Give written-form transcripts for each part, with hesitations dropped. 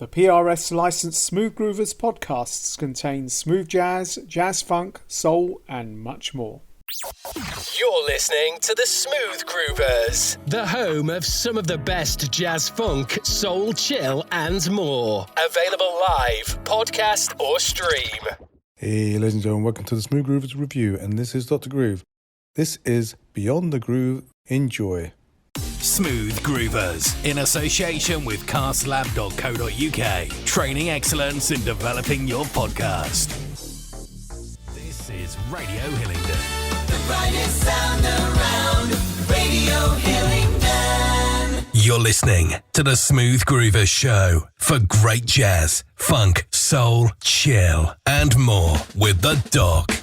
The PRS licensed Smooth Groovers podcasts contain smooth jazz, jazz funk, soul, and much more. You're listening to the Smooth Groovers, the home of some of the best jazz funk, soul, chill, and more. Available live, podcast, or stream. Hey, ladies and gentlemen, welcome to the Smooth Groovers review, and this is Dr. Groove. This is Beyond the Groove. Enjoy. Smooth Groovers, in association with castlab.co.uk, training excellence in developing your podcast. This is Radio Hillingdon. The brightest sound around, Radio Hillingdon. You're listening to the Smooth Groovers Show for great jazz, funk, soul, chill, and more with the Doc.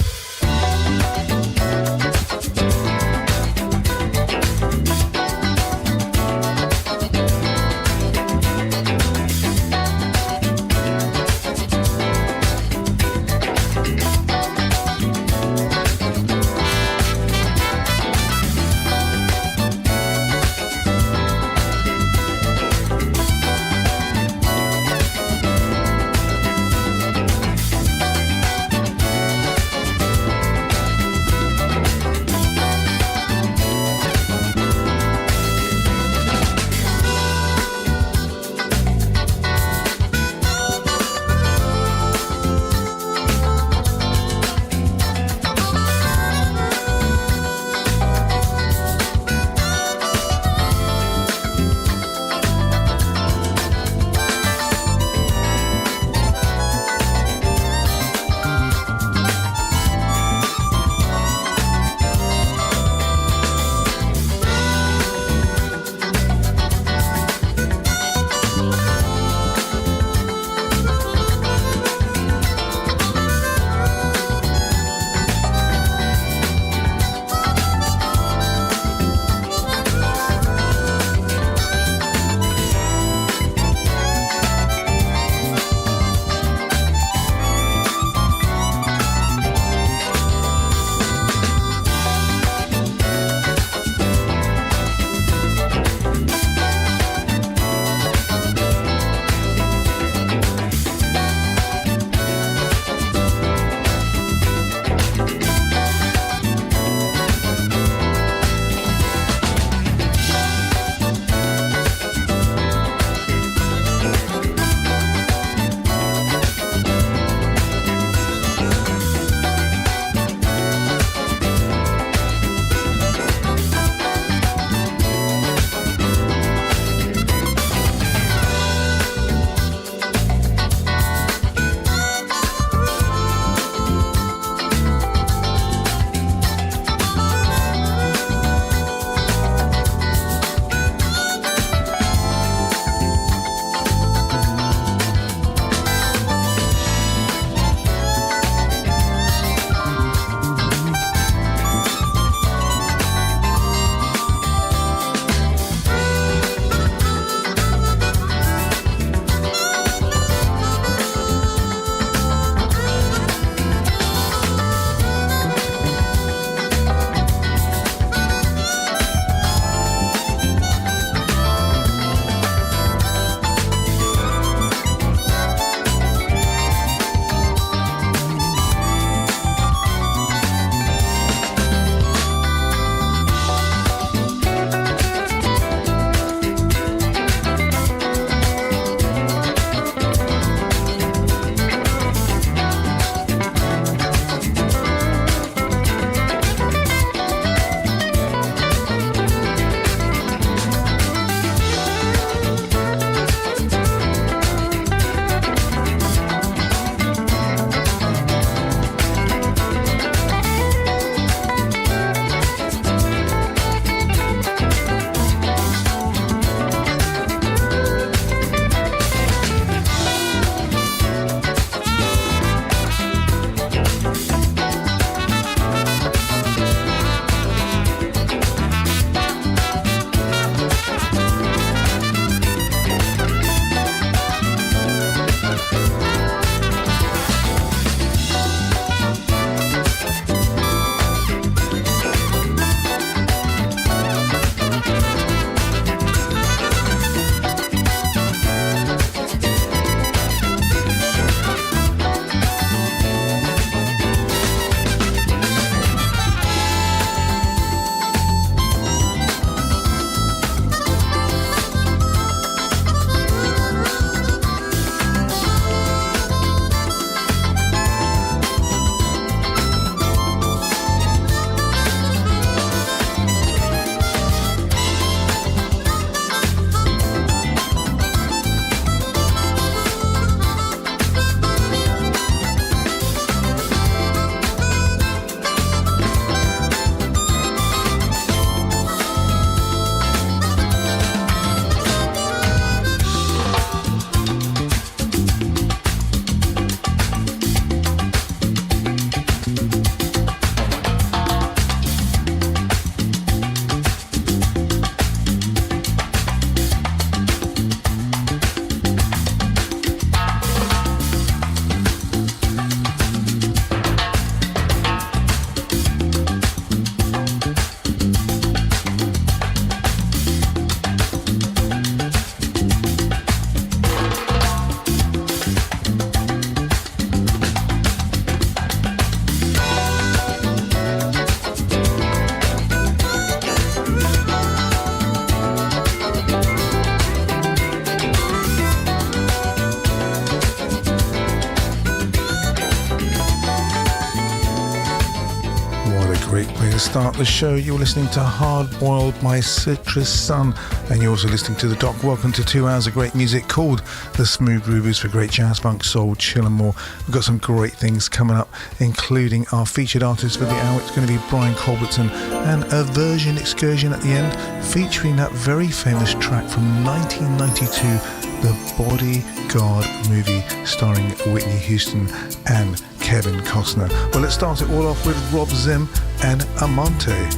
great way to start the show. You're listening to Hard Boiled by Citrus Sun, and you're also listening to The Doc. Welcome to 2 hours of great music called The Smooth Groovers for great jazz, funk, soul, chill and more. We've got some great things coming up, including our featured artist for the hour. It's going to be Brian Culbertson, and a version excursion at the end featuring that very famous track from 1992, the Bodyguard movie starring Whitney Houston and Kevin Costner. Well, let's start it all off with Rob Zim and Amante.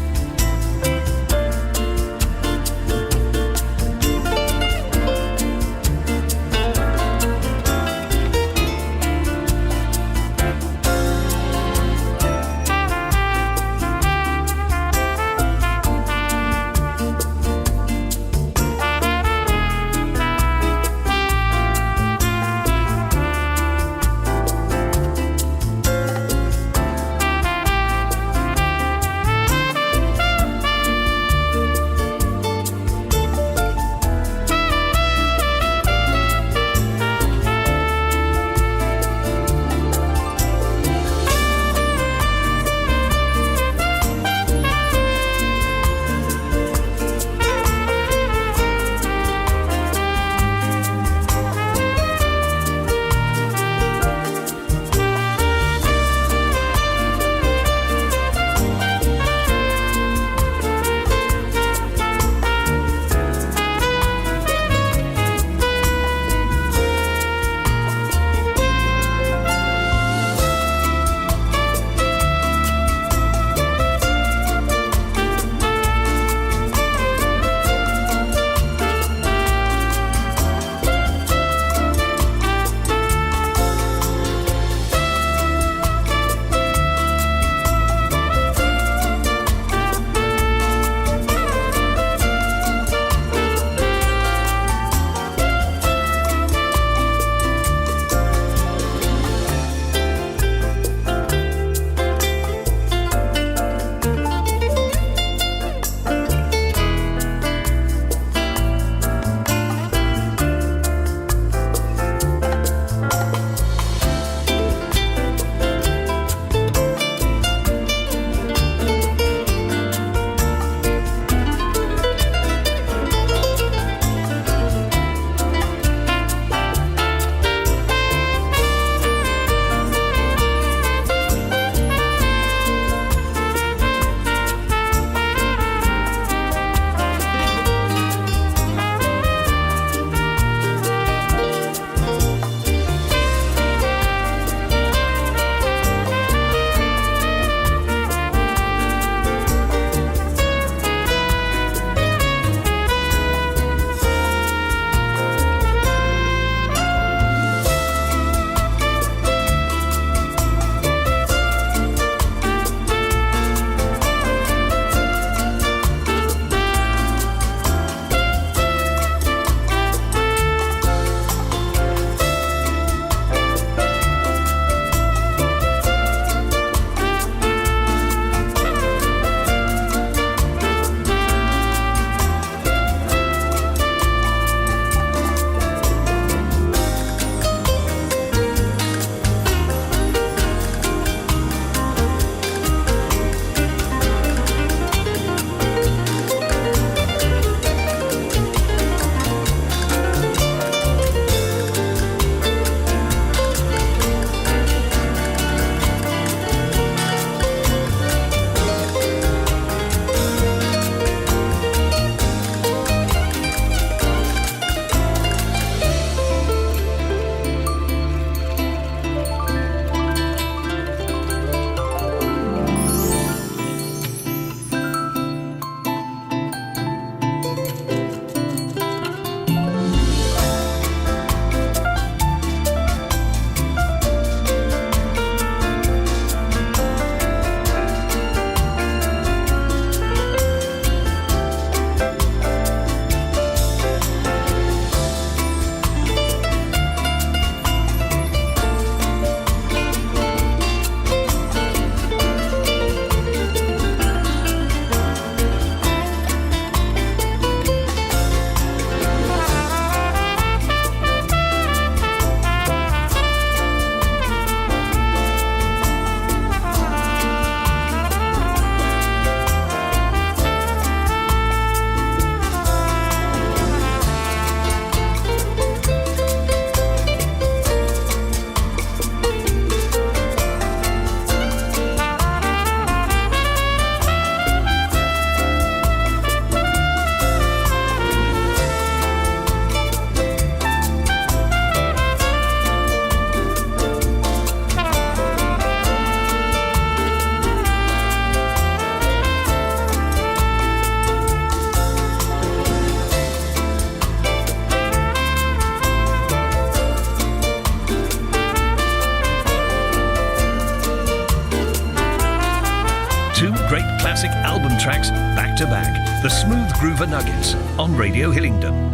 to back, the Smooth Groover Nuggets on Radio Hillingdon.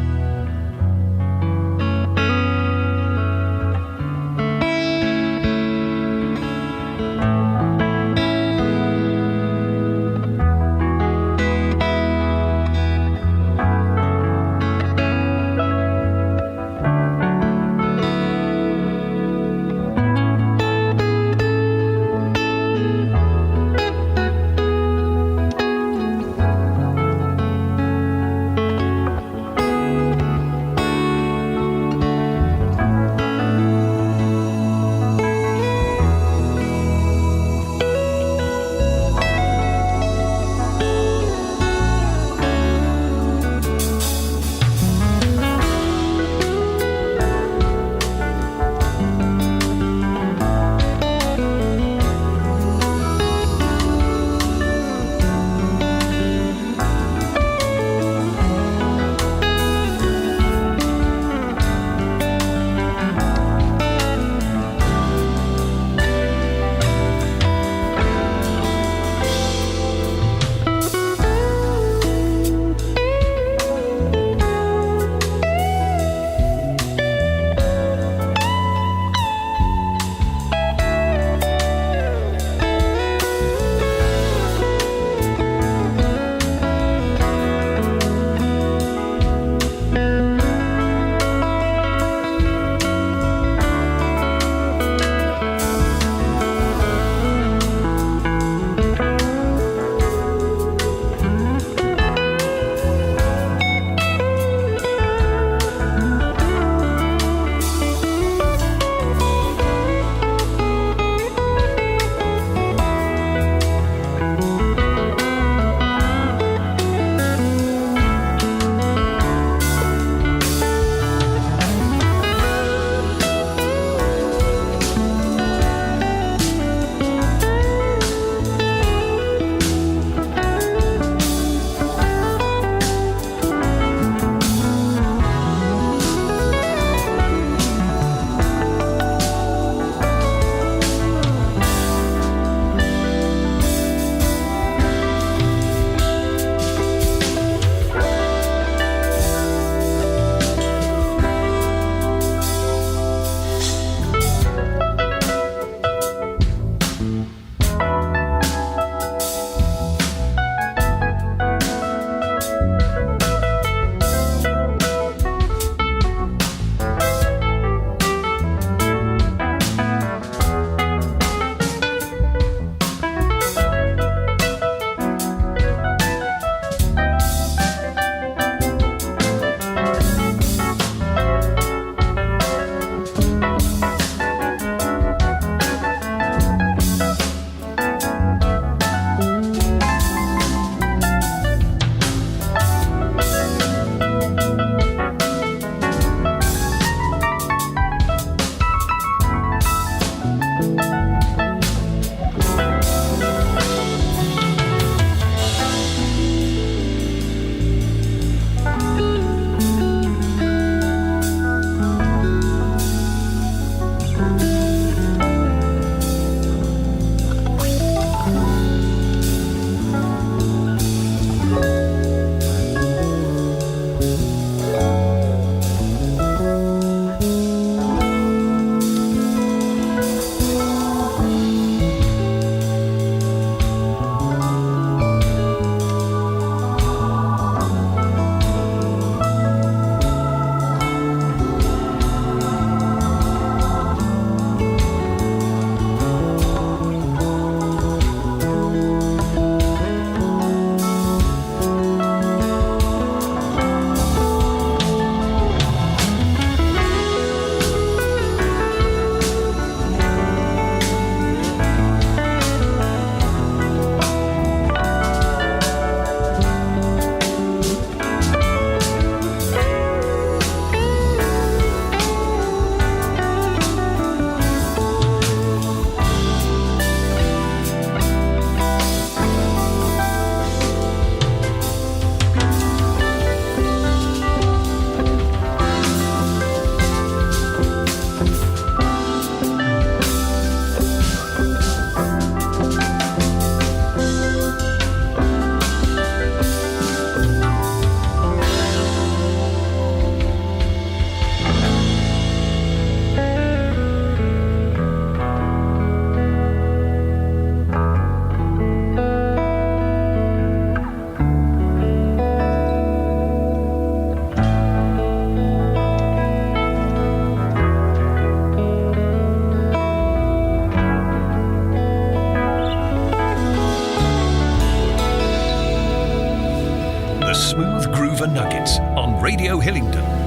Groover Nuggets on Radio Hillingdon.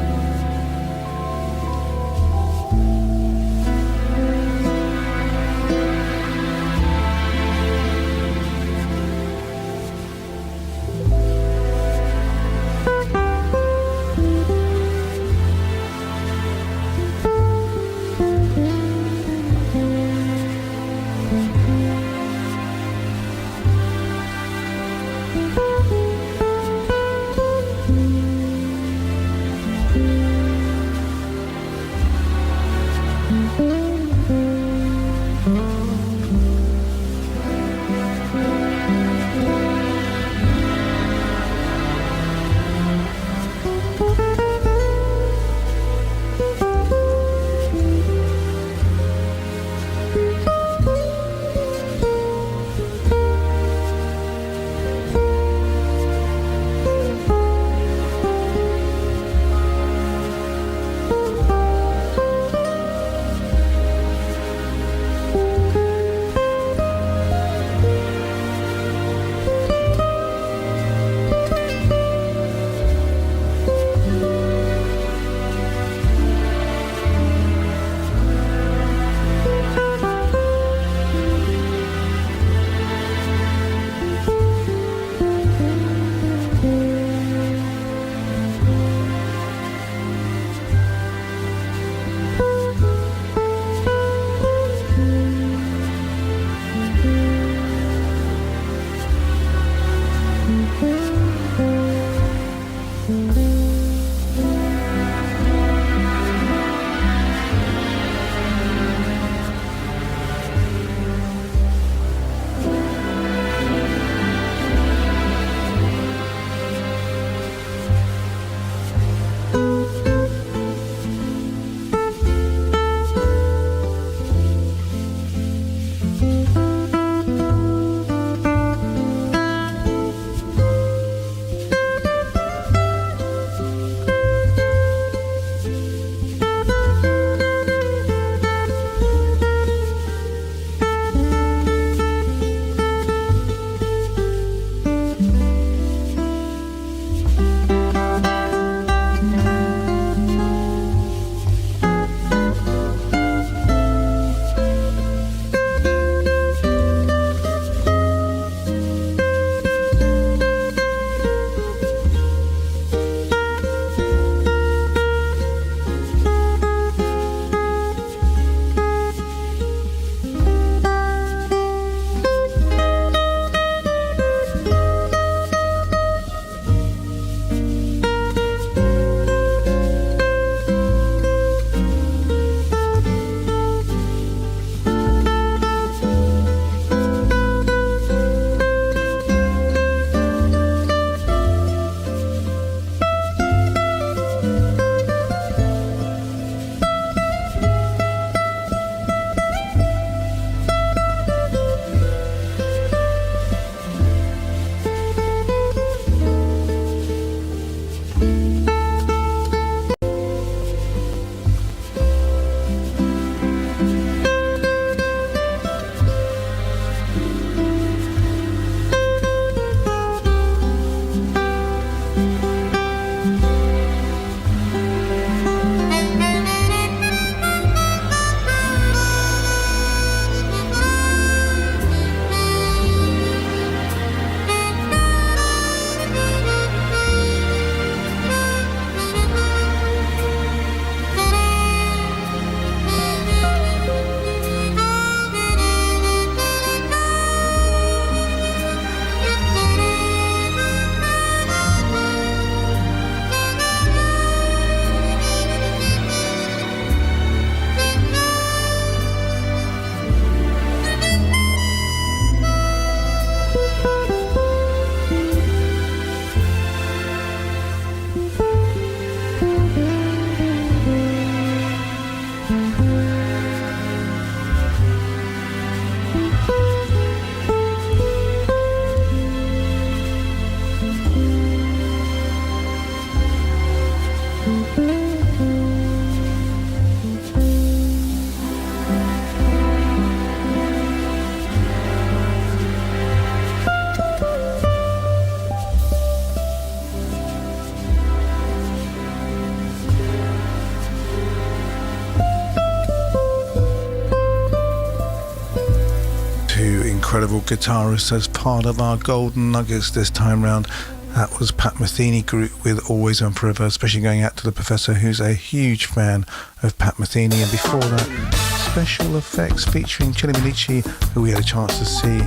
incredible guitarist as part of our Golden Nuggets this time round. That was Pat Metheny group with Always and Forever, especially going out to the Professor, who's a huge fan of Pat Metheny. And before that, Special Effects featuring Chili Medici, who we had a chance to see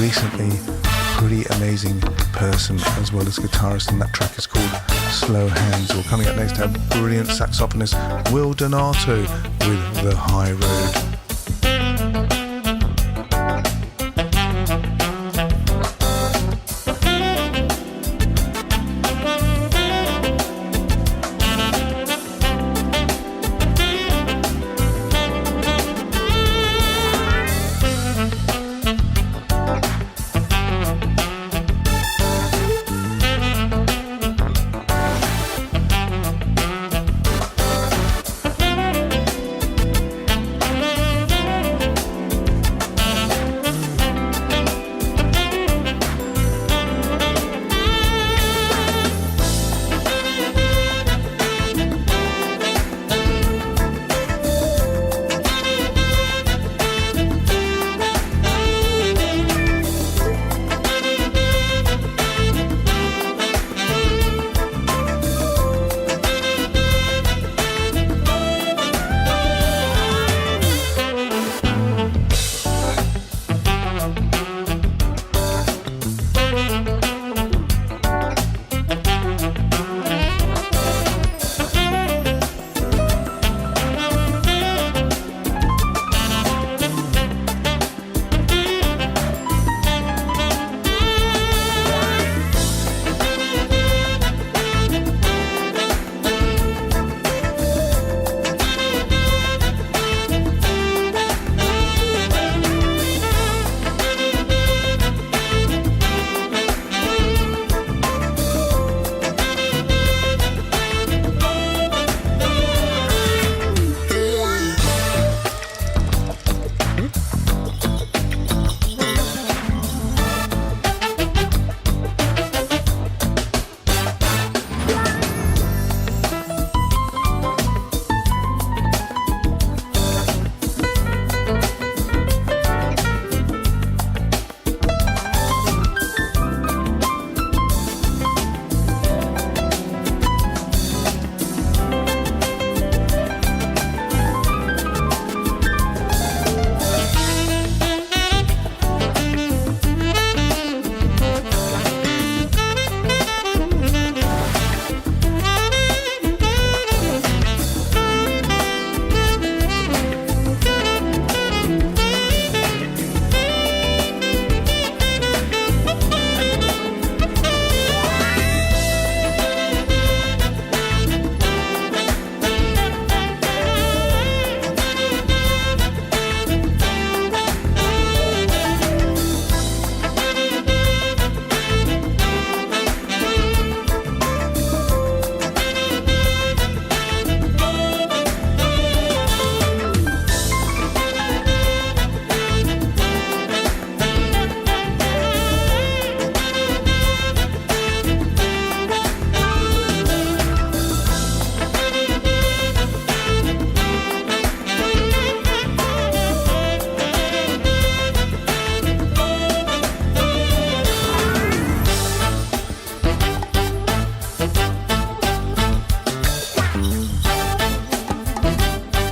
recently. Pretty amazing person as well as guitarist, and that track is called Slow Hands. Well, coming up next, have brilliant saxophonist Will Donato with The High Road.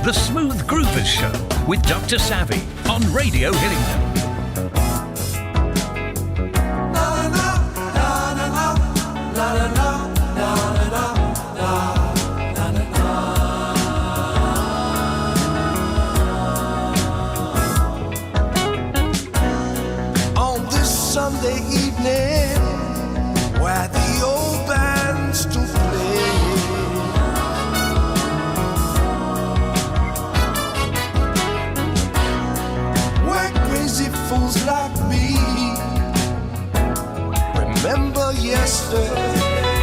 The Smooth Groovers Show with Dr. Savvy on Radio Hillingdon. On this Sunday evening, where the old bands to play, where crazy fools like me remember yesterday.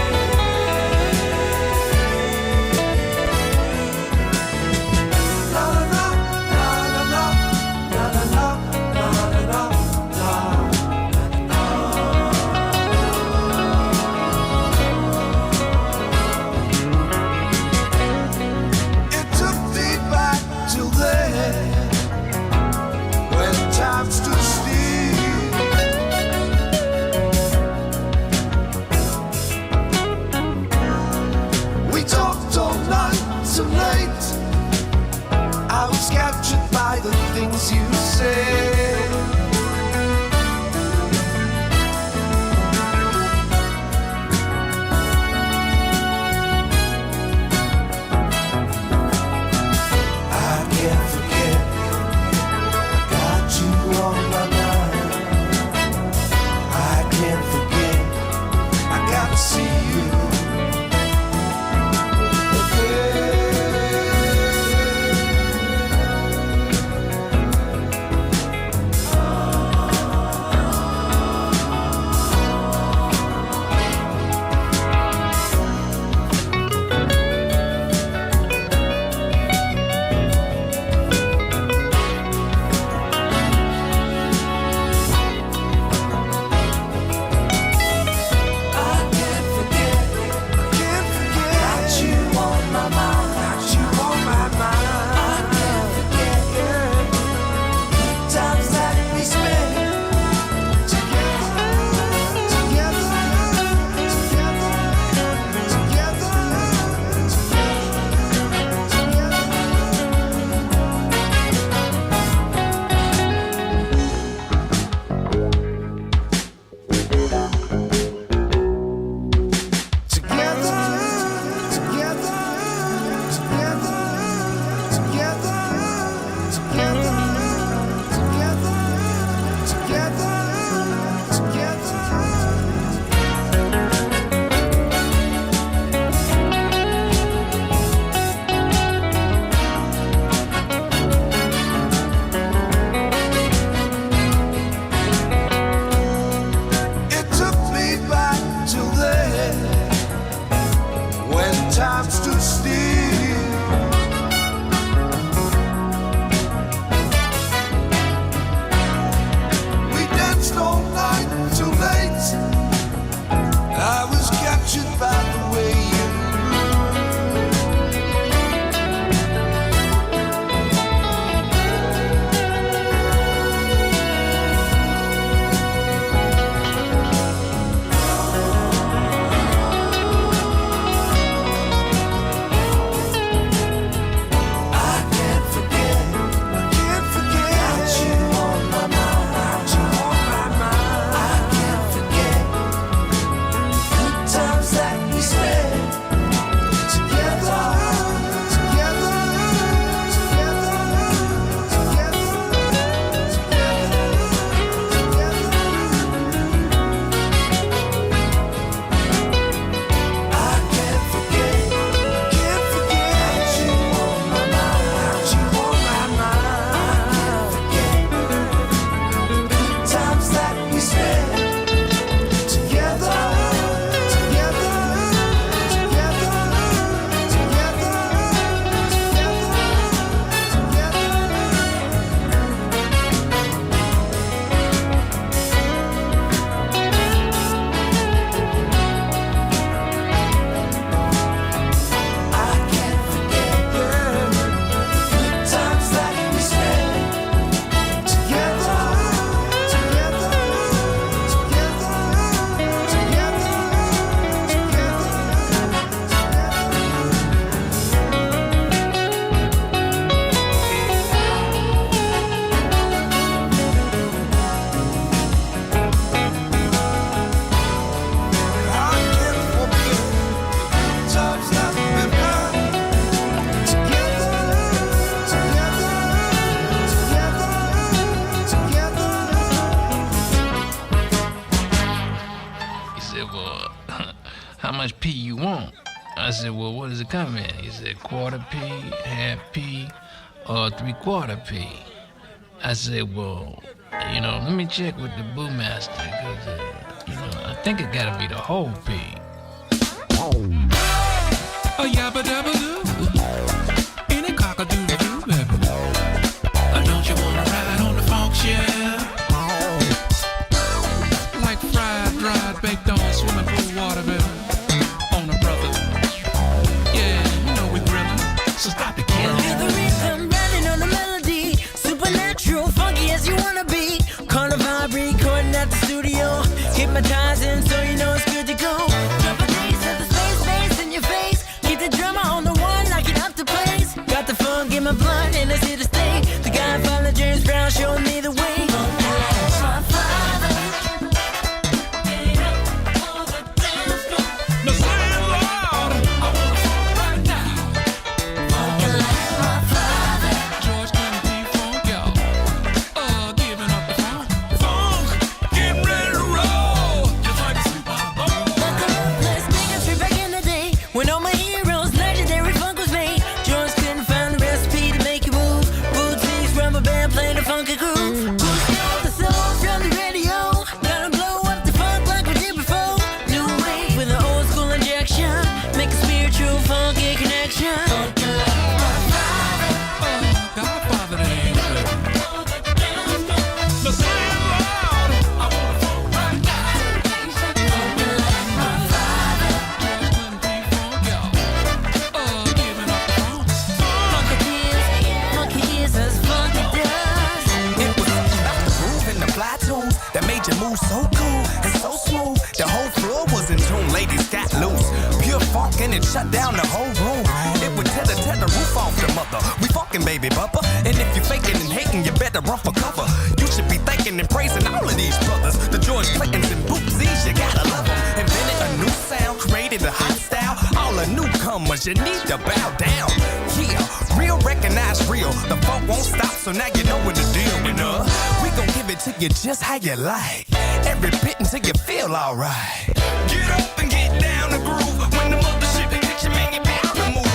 things you say. I can't forget, I got you on my mind. I can't forget, I gotta see you. much P you want? I said, well, what does it come in? He said, quarter P, half P, or 3/4 P. I said, well, let me check with the boomaster, because, I think it gotta be the whole P. Oh, yabba dabba doo. In a cock-a-doodle-doo, baby. Don't you wanna ride on the funk shell? Like fried, dried, baked on swimming pool water, baby. On a brother. Yeah, we grillin'. So stop the killing. Feel the rhythm, riding on the melody. Supernatural, funky as you wanna be. Carnival recording at the studio. Hypnotizing, so you know it's good to go. Drop a bass at the space in your face. Keep the drummer on the groove so cool and so smooth. The whole floor was in tune, ladies got loose. Pure funk and it shut down the whole room. It would tear the roof off the mother. We fucking baby bubba. And if you're faking and hating, you better run for cover. You should be thanking and praising all of these brothers. The George Clintons and Bootsies, you gotta love them. Invented a new sound, created a hot style. All the newcomers, you need to bow down. Yeah, real recognize real. The funk won't stop, so now you know what the deal with us. We gon' give it to you just how you like. Every bit until you feel alright. Get up and get down the groove. When the mothership hits you, man, you bound to move.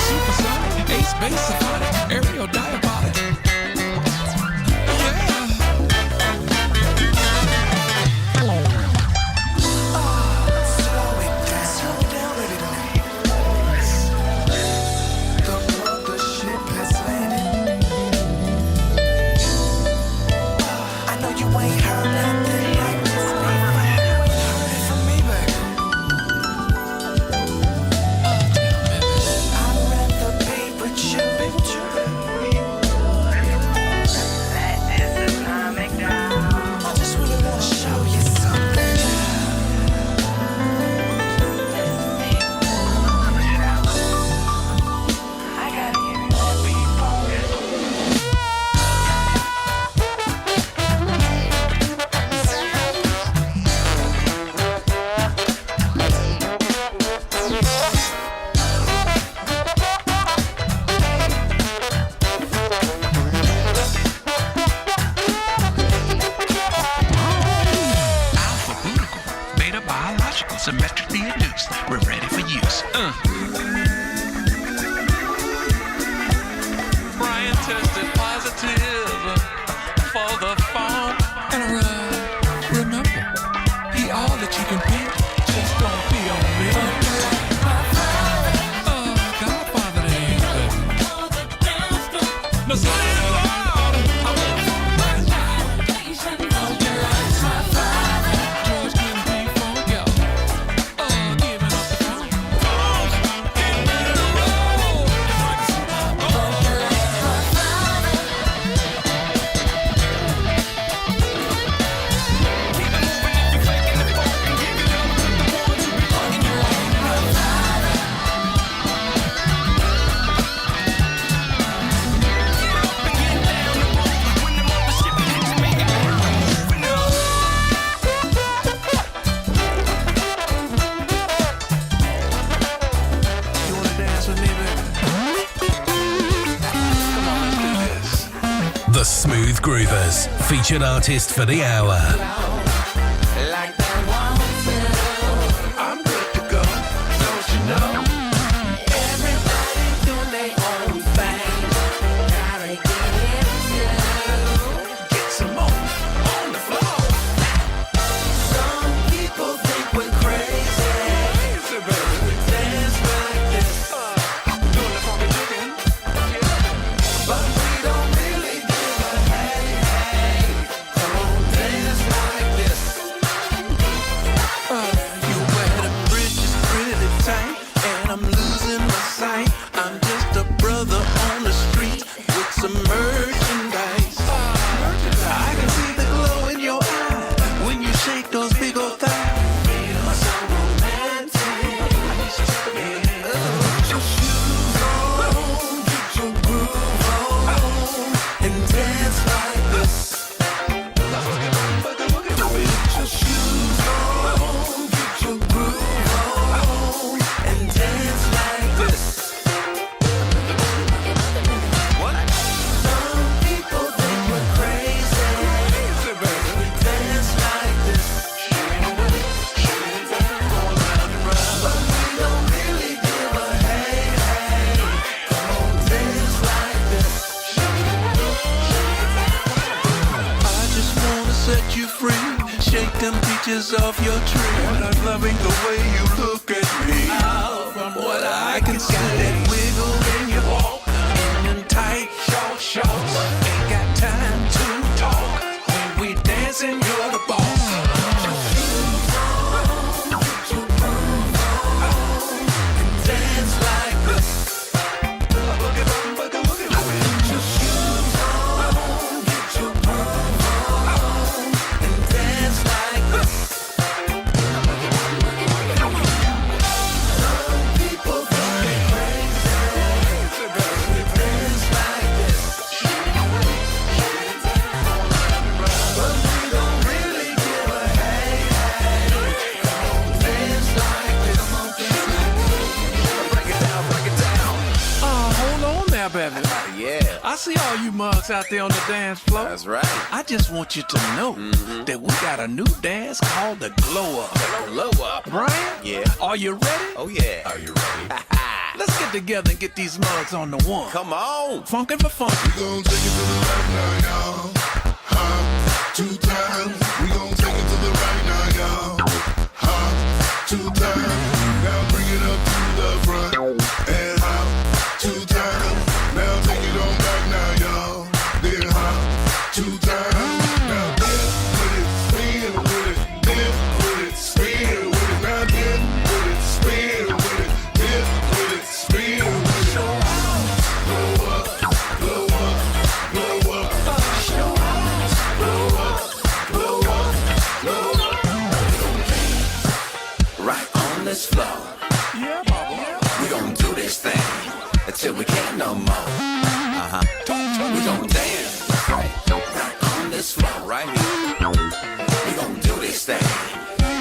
Supersonic, ace bass symphonic, aerial diabolic. Symmetrically induced. We're ready for use. Brian tested positive for the phone. And remember, he all that you can be. Just don't be on me. Godfather, they ain't. No, say it loud. Smooth Groovers, featured artist for the hour. I'm good to go, don't you know? Everybody doing their own thing. Gotta get into. Get some more on the floor. Some people think we're crazy. We dance like this. Doing the funky chicken. But we don't really give a hey. Come on, dance like this. You wear the bridges pretty tight, and I'm losing my sight. I'm just a brother on the street with some merchandise. I can see the glow in your eye when you shake those big old thighs. Feel so romantic. Put your shoes on, get your groove on, and dance like this. Put your shoes on, get your groove on, and dance like this. Some people think we're crazy. We dance like this. But we don't really give a hey. Come on, dance like this. I just wanna set you free. Shake them peaches off your tree. I'm loving the way you look at me. From what I can see, got that wiggle when you walk in them tight shorts. Ain't got time to talk. When we dancing, you're the boss. Get your groove on, and see all you mugs out there on the dance floor? That's right. I just want you to know that we got a new dance called the Glow Up. Glow Up. Brian? Yeah. Are you ready? Oh, yeah. Are you ready? Let's get together and get these mugs on the one. Come on. Funkin' for fun. We gon' take it to the right now, y'all. Hop 2 times. We gon' take it to the right now, y'all. Hop 2 times. Now bring it up to the front. And hop 2 times. Now take it on back now, y'all. Then hop 2 times. Now dip with it, spin with it, dip with it, spin with it. Now dip with it, spin with it, dip with it, spin with it. Blow up, blow up, blow up. Show up, blow up, blow up, blow up. Right on this floor. Yeah, mama. We gon' do this thing until we can't no more. We gon' dance right on this floor, right here. We gon' do this thing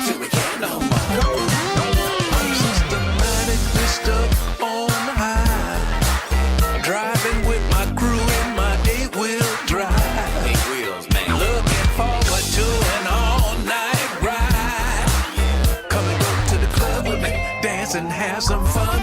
till we can't no more. I'm systematically stuck on high, driving with my crew in my 8-wheel drive. 8 wheels, man. Looking forward to an all-night ride. Come and go to the club with me, dance and have some fun.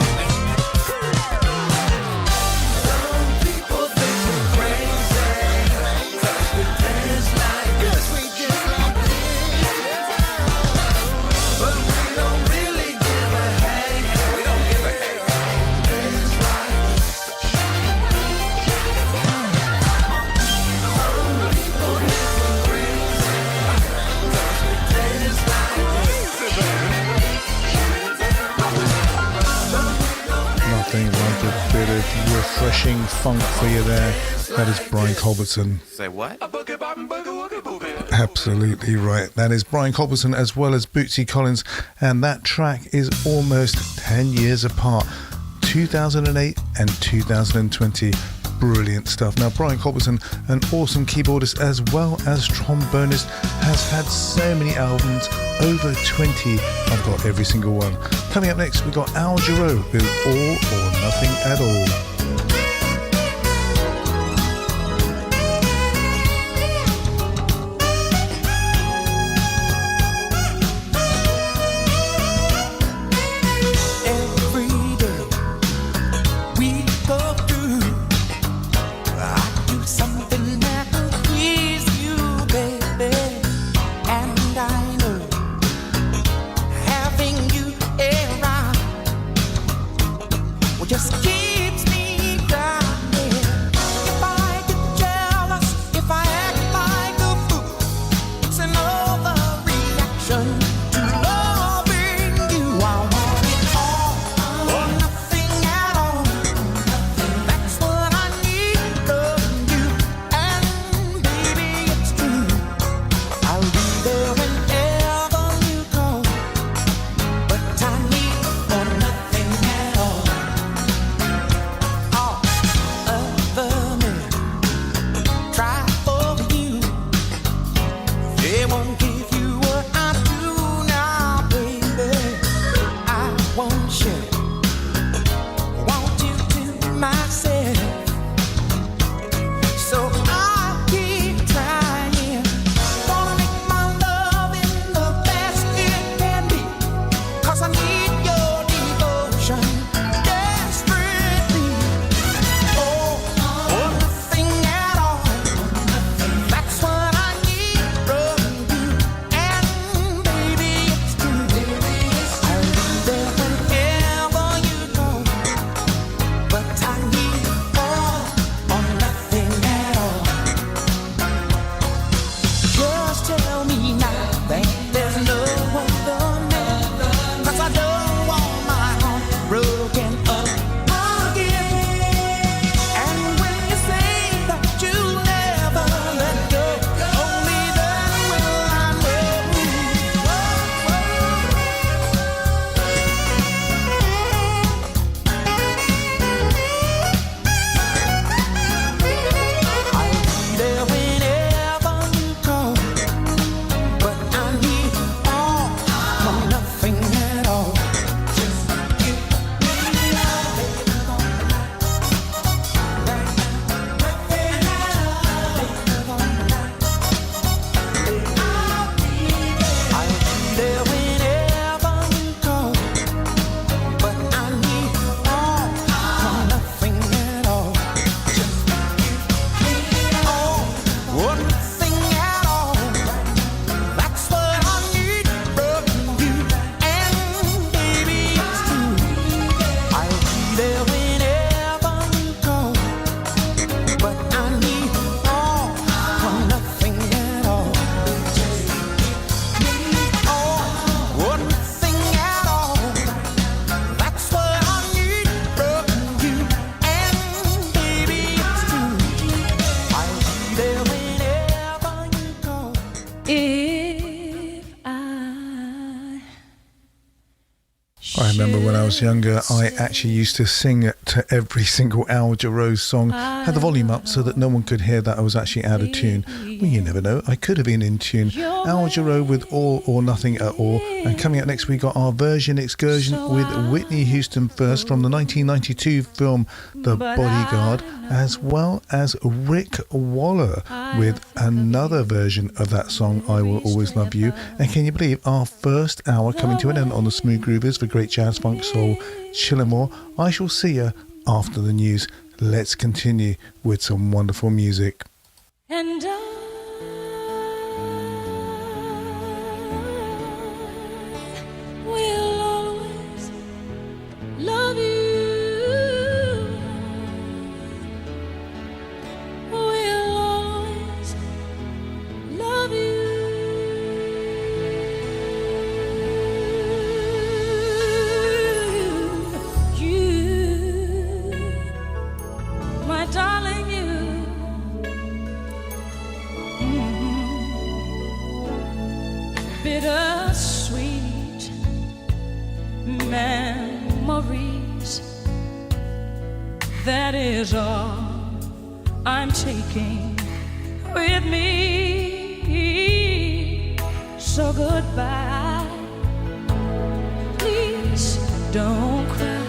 Nothing like a bit of refreshing funk for you there. That is Brian Culbertson. Say what? Absolutely right. That is Brian Culbertson as well as Bootsy Collins, and that track is almost 10 years apart, 2008 and 2020. Brilliant stuff. Now, Brian Culbertson, an awesome keyboardist as well as trombonist, has had so many albums, over 20. I've got every single one. Coming up next, we've got Al Jarreau with All or Nothing at All. Just keeps me grounded. If I get jealous, if I act like a fool, it's an overreaction to loving you. I want it all or nothing at all. That's what I need from you. And baby, it's true. I'll be there whenever you go. But I need or nothing at all. Try for you. They won't give you what I do now. I remember when I was younger, I actually used to sing to every single Al Jarreau song. Had the volume up so that no one could hear that I was actually out of tune. Well, you never know. I could have been in tune. Al Jarreau with All or Nothing at All. And coming up next, we got our version excursion with Whitney Houston first from the 1992 film The Bodyguard, as well as Rick Waller with another version of that song, I Will Always Love You. And can you believe our first hour coming to an end on the Smooth Groovers for great jazz, funk, soul, chill and more. I shall see you after the news. Let's continue with some wonderful music. And I will always love you. Will always love you. My darling, you. Bittersweet memories. That is all I'm taking with me. So goodbye. Please don't cry.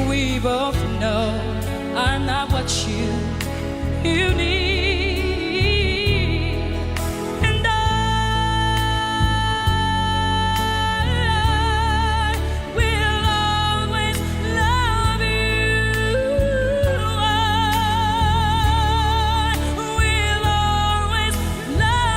We both know I'm not what you need. And I will always love you. I will always love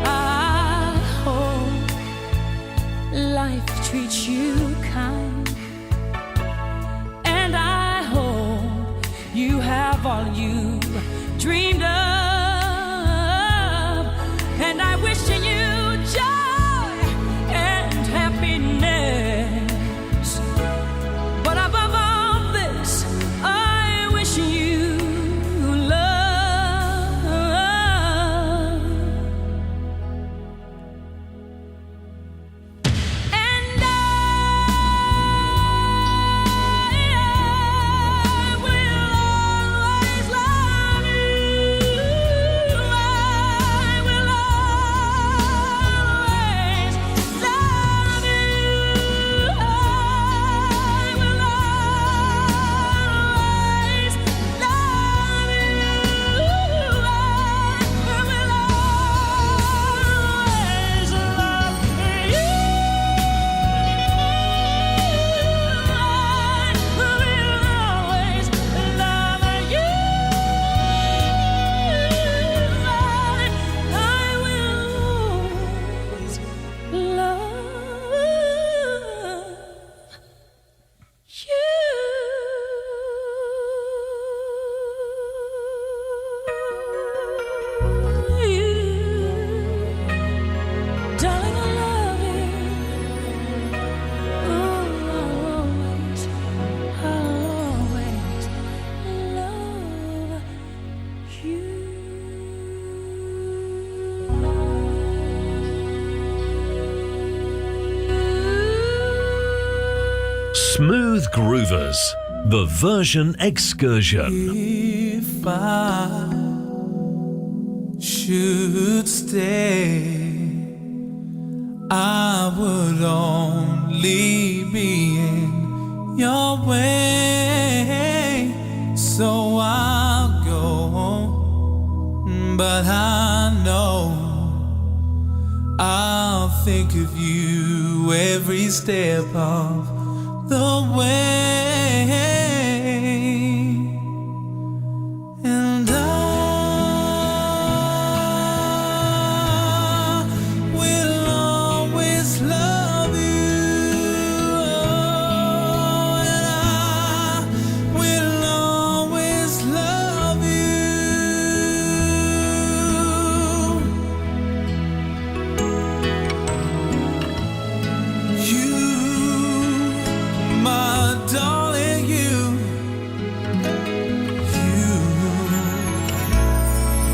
I hope life treats you kind, and I hope you have all you dreamed of, and I wish you joy and happiness. But above all this, I wish you love. And I will always love you. I will always love you. I will always love you. I will always love you. Darling, I love you. I'll always love you. Smooth Groovers, the version excursion. If I should stay, I would only be in your way. So I'll go, but I know I'll think of you every step of the way. And I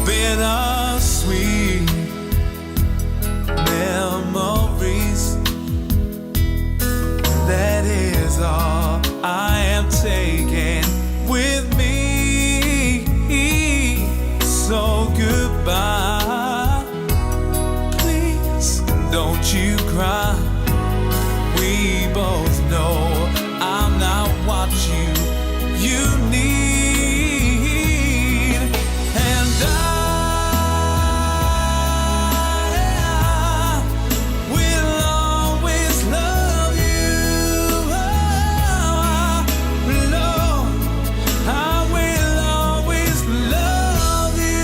bittersweet memories. That is all I am taking with me. So goodbye. Please don't you cry. We both know I'm not what you need. And I will always love you. Lord, I will always love you.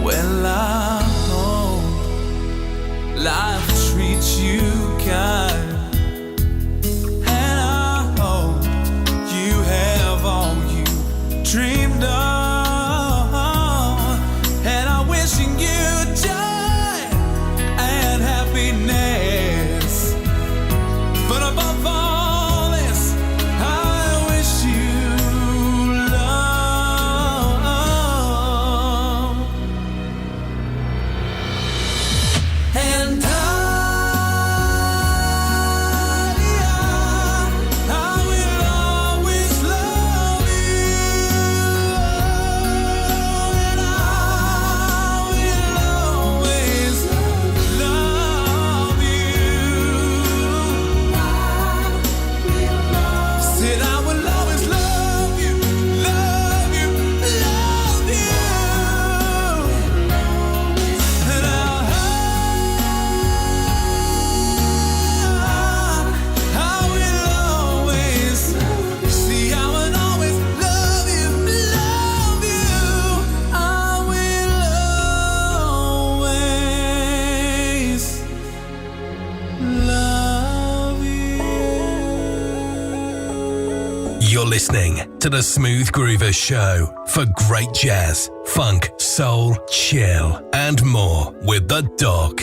Well, I hope life treats you kind, and I hope you have all you dreamed of, and I'm wishing you joy and happiness. But above all this, I wish you love. And I will always love you. And I will always love you. Said I will always love you, love you, love you. And I will always, see, I will always love you, love you. I will always love you. You're listening to The Smooth Groover Show for great jazz, funk, soul, chill, and more with the Doc.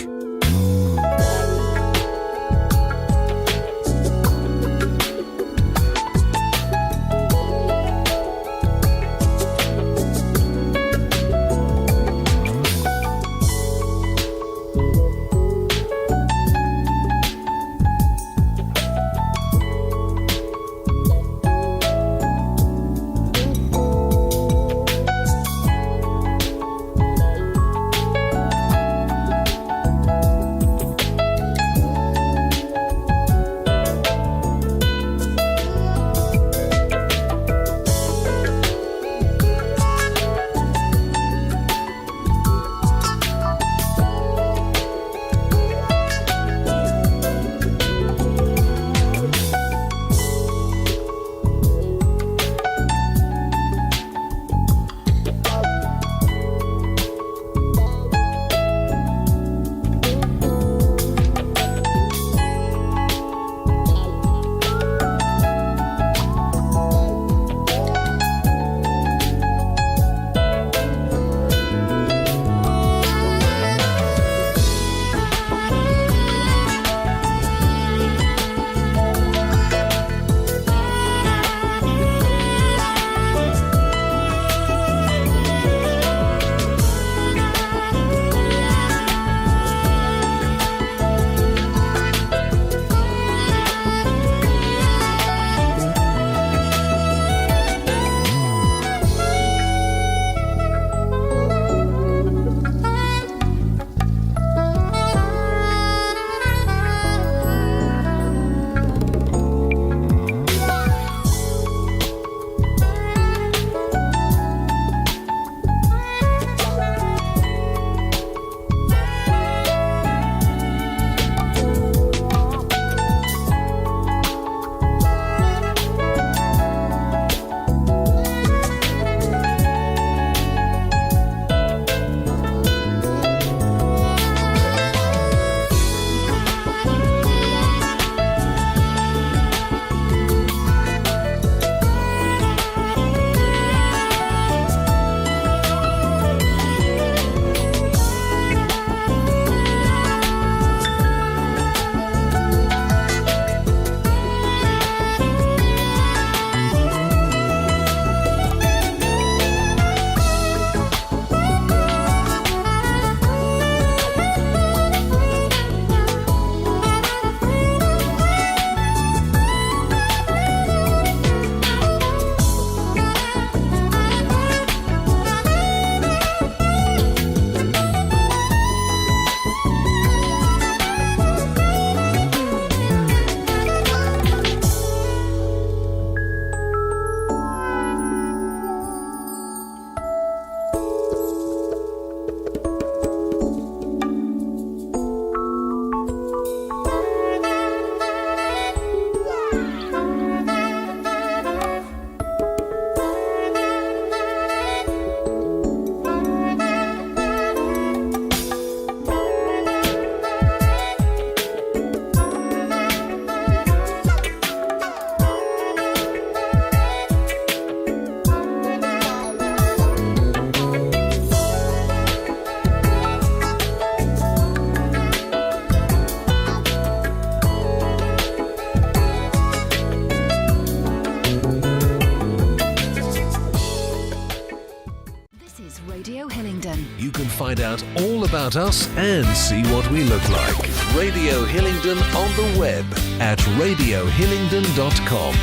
you can find out all about us and see what we look like. Radio Hillingdon on the web at radiohillingdon.com.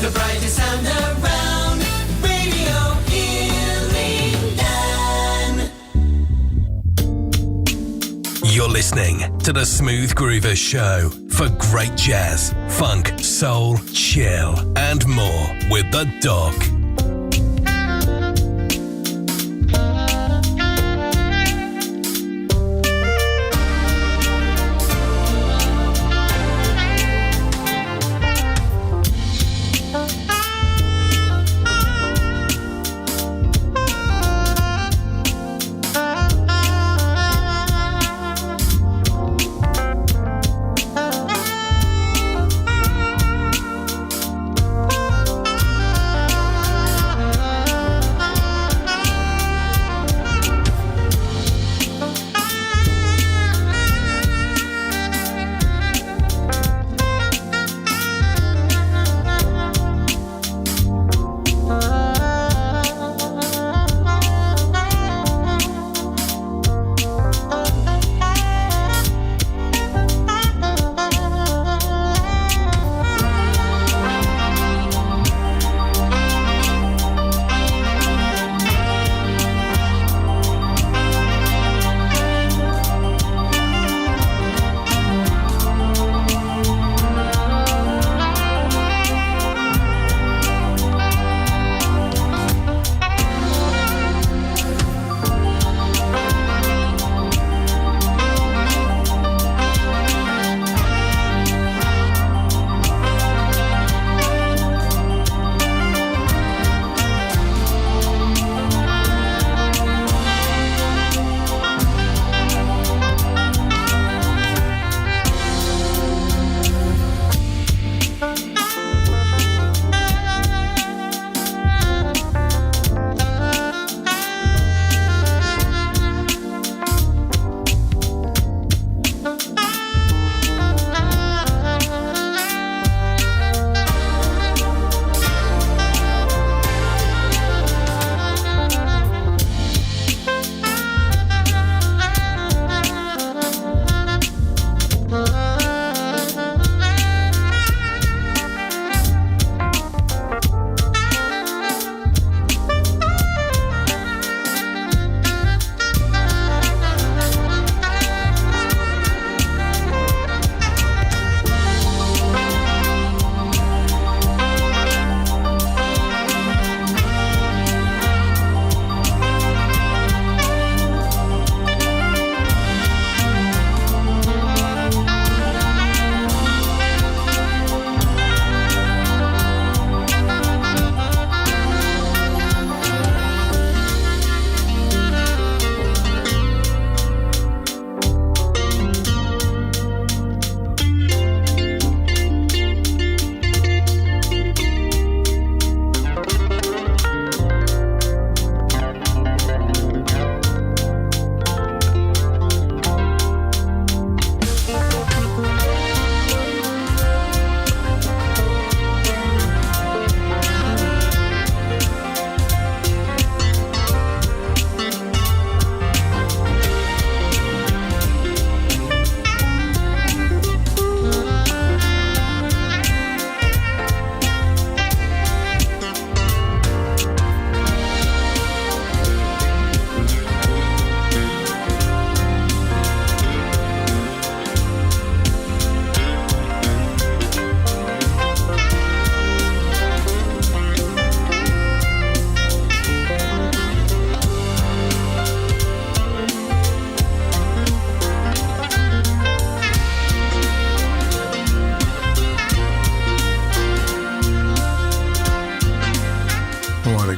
The brightest sound around, Radio Hillingdon. You're listening to the Smooth Groover Show for great jazz, funk, soul, chill, and more with the Doc.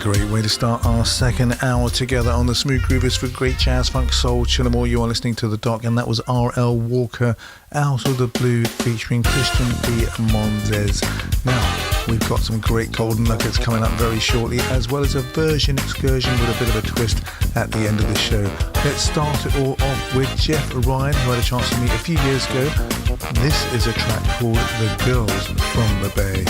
great way to start our second hour together on the Smooth Groovers for great jazz, funk, soul, chill and more. You are listening to The Doc, and that was R.L. Walker, Out of the Blue, featuring Christian B. Monzes. Now, we've got some great golden nuggets coming up very shortly, as well as a version excursion with a bit of a twist at the end of the show. Let's start it all off with Jeff Ryan, who I had a chance to meet a few years ago. This is a track called The Girls from the Bay.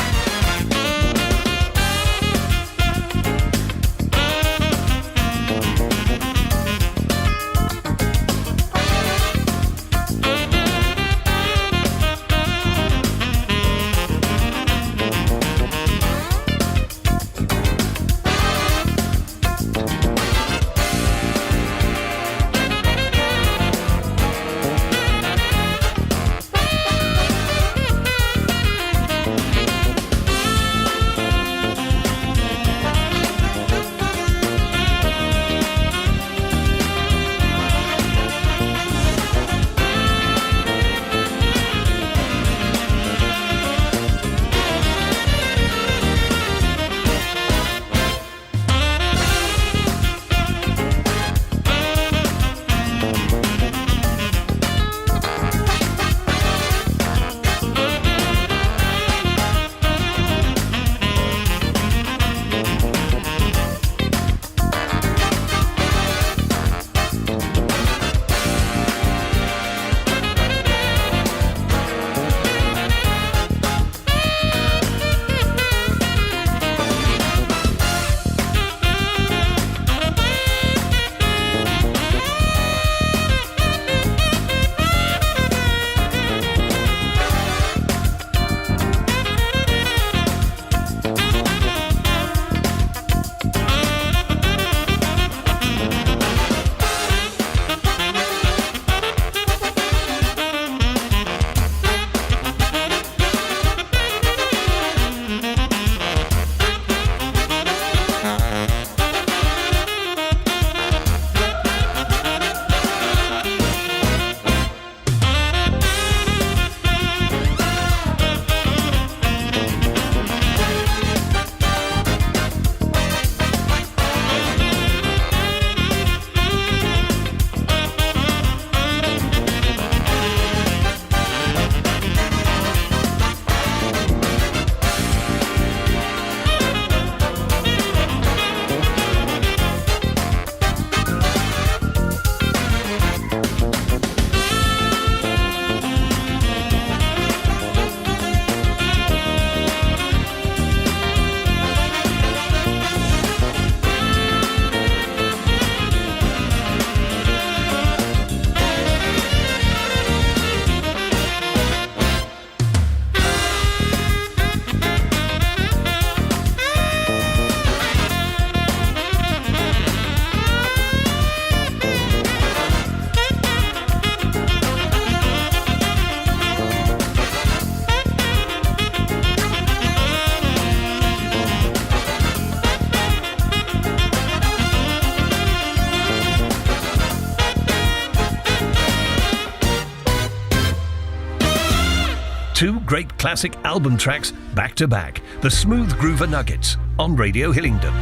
2 great classic album tracks back to back. The Smooth Groover Nuggets on Radio Hillingdon.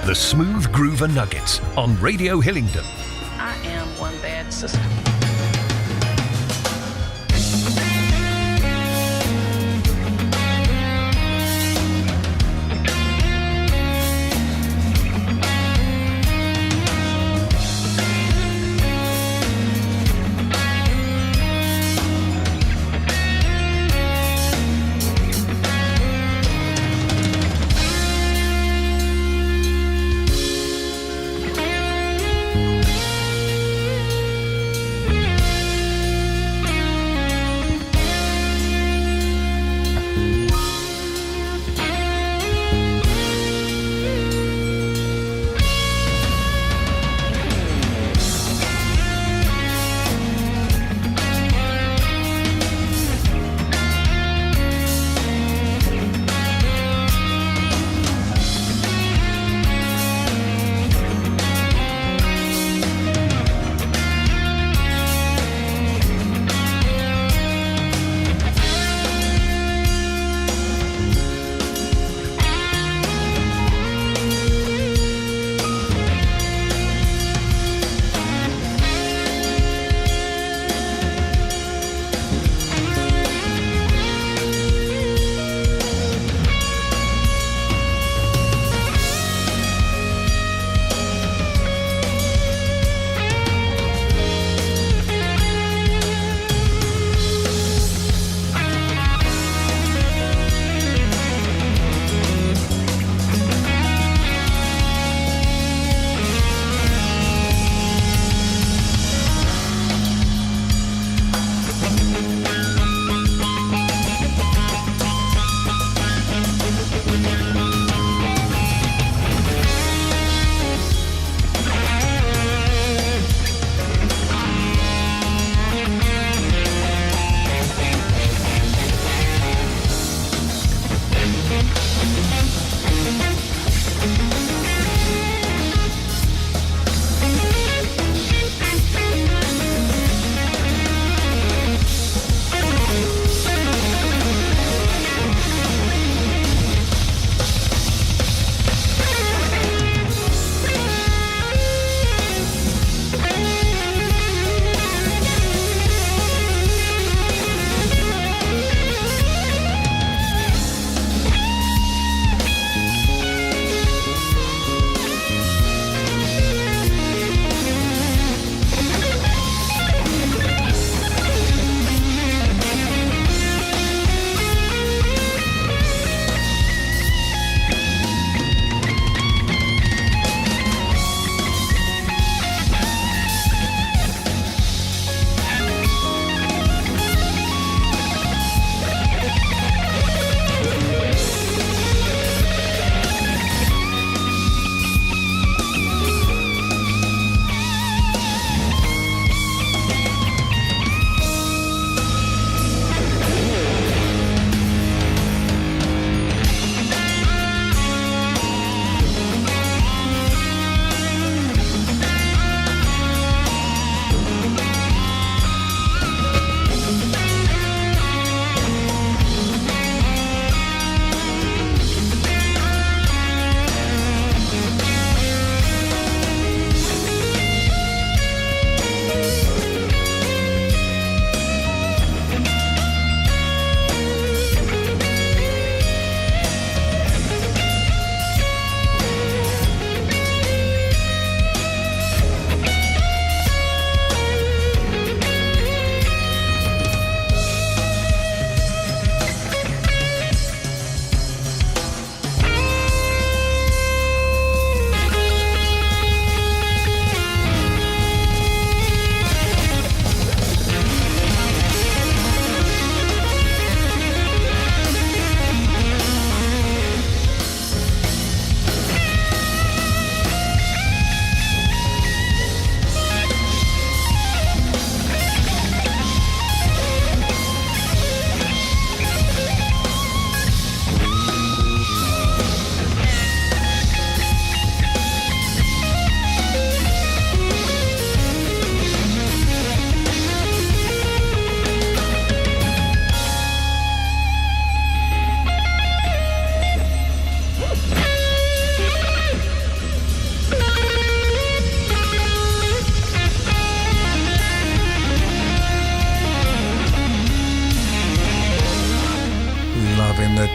The Smooth Groover Nuggets on Radio Hillingdon. I am one bad sister.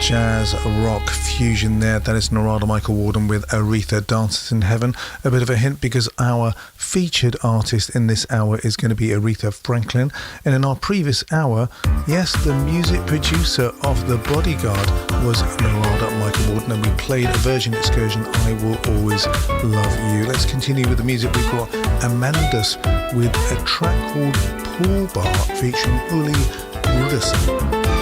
jazz rock fusion there. That is Narada Michael Warden with Aretha Dances in Heaven. A bit of a hint because our featured artist in this hour is going to be Aretha Franklin. And in our previous hour, yes, the music producer of The Bodyguard was Narada Michael Warden, and we played a Virgin excursion, I Will Always Love You. Let's continue with the music. We've got Amandus with a track called Pool Bar featuring Uli Rudderson.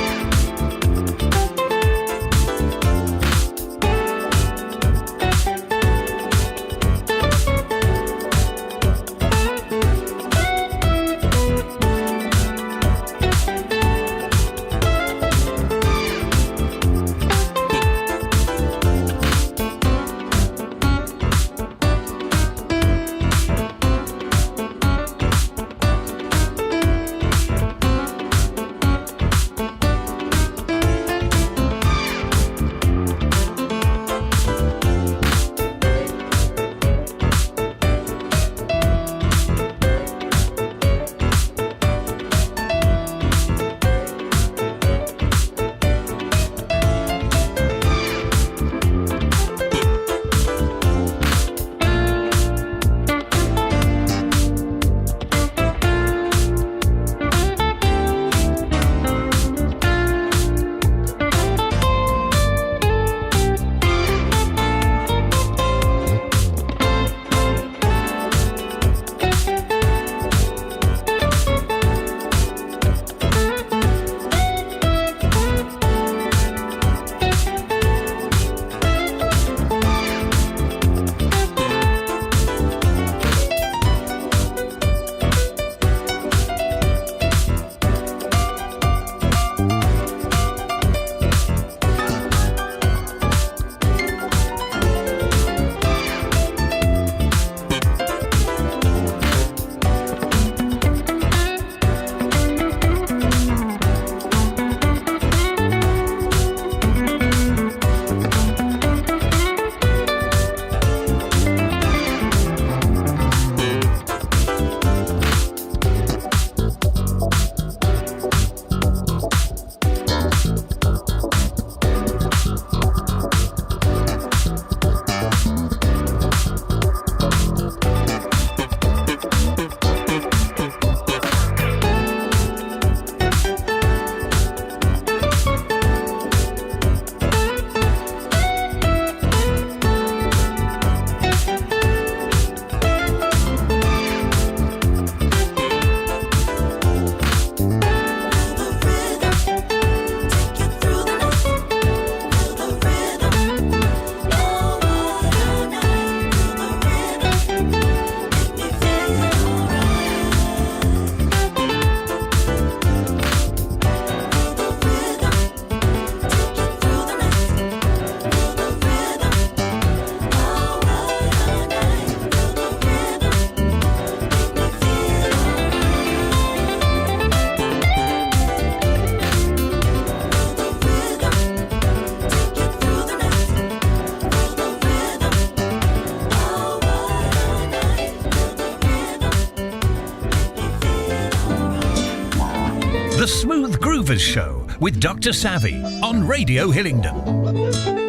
The Smooth Groovers Show with Dr. Savvy on Radio Hillingdon.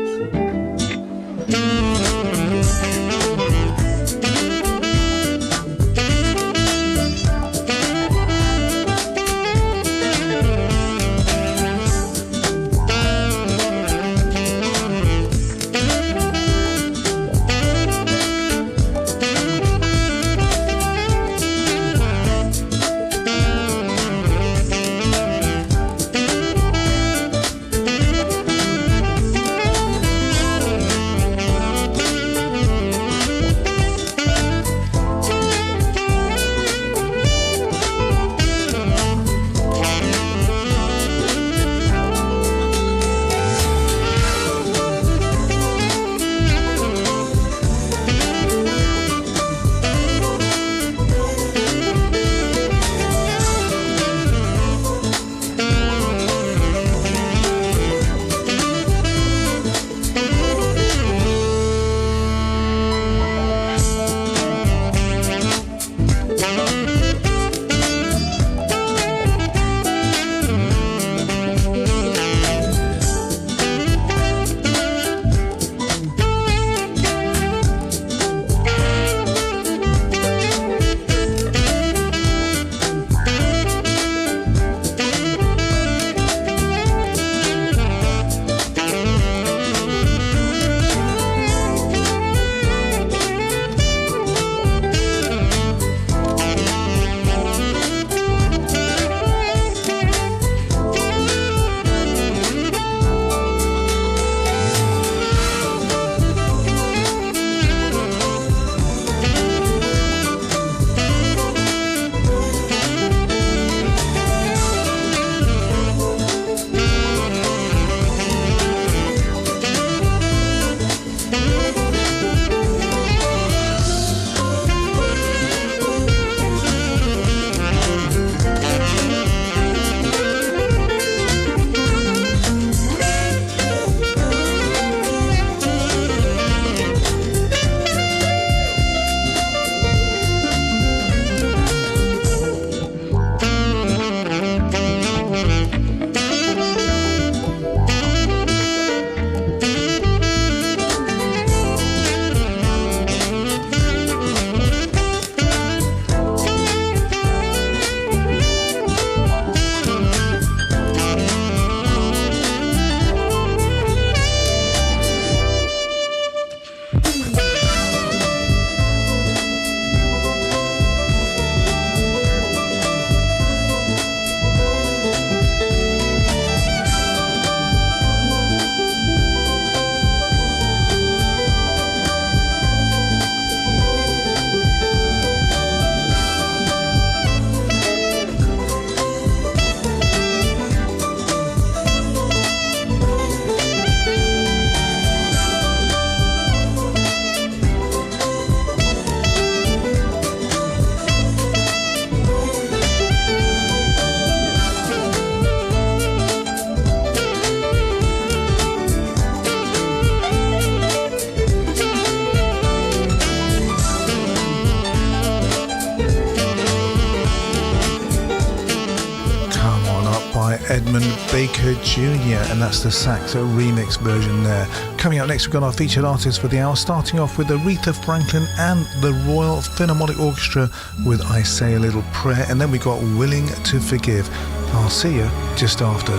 Edmund Baker Jr., and that's the Saxo remix version there. Coming up next, we've got our featured artists for the hour, starting off with Aretha Franklin and the Royal Philharmonic Orchestra with I Say a Little Prayer, and then we got Willing to Forgive. I'll see you just after.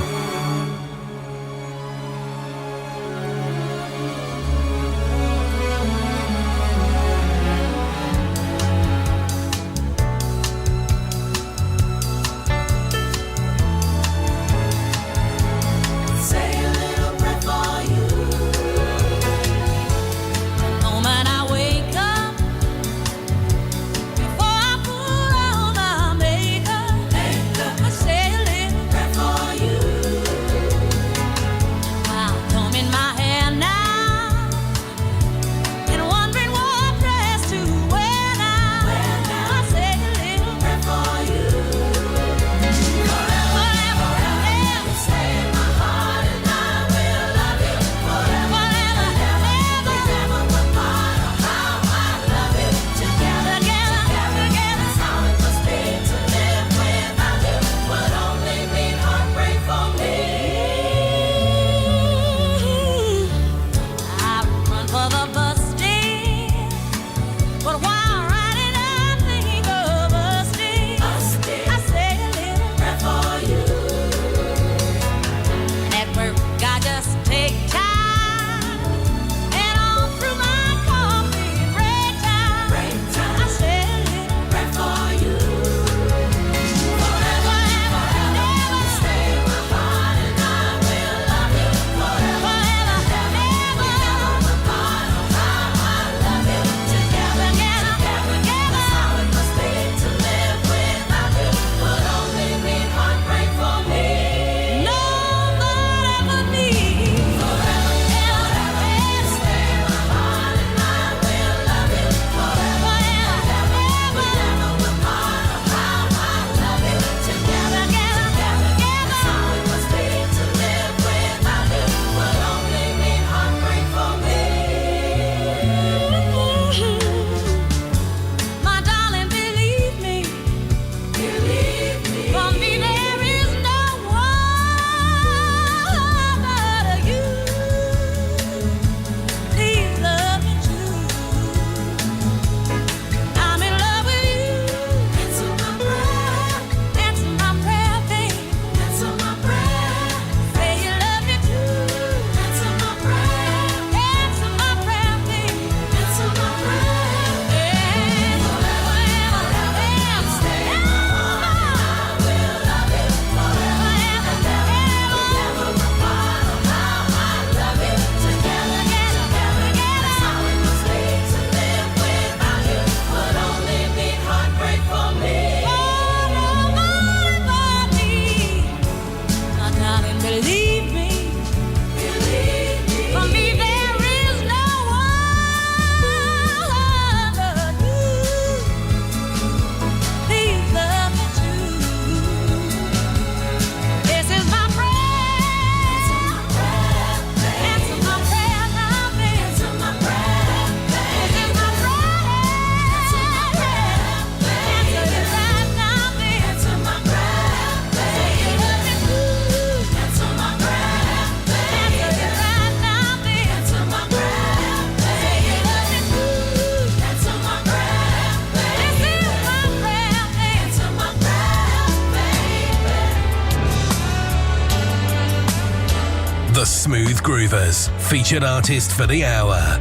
The Smooth Groovers, featured artist for the hour.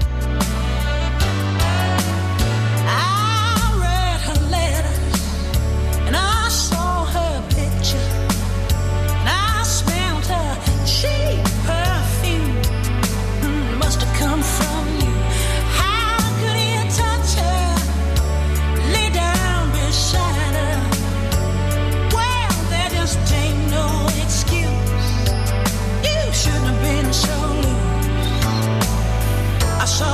I read her letters and I saw her picture and I smelled her cheap perfume. Must have come from you. How could you touch her? Lay down beside her. Well, there just ain't no excuse. You shouldn't have been so loose. I saw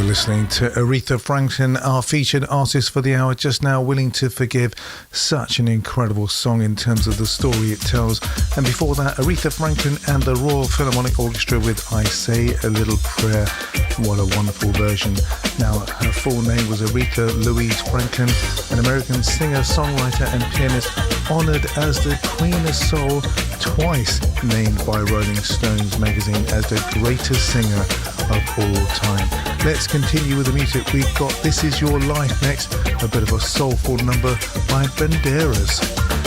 listening to Aretha Franklin, our featured artist for the hour, just now, Willing to Forgive. Such an incredible song in terms of the story it tells. And before that, Aretha Franklin and the Royal Philharmonic Orchestra with I Say a Little Prayer. What a wonderful version. Now, her full name was Aretha Louise Franklin, an American singer, songwriter and pianist, honoured as the Queen of Soul, twice named by Rolling Stones magazine as the greatest singer of all time. Let's continue with the music. We've got This Is Your Life next, a bit of a soulful number by Banderas.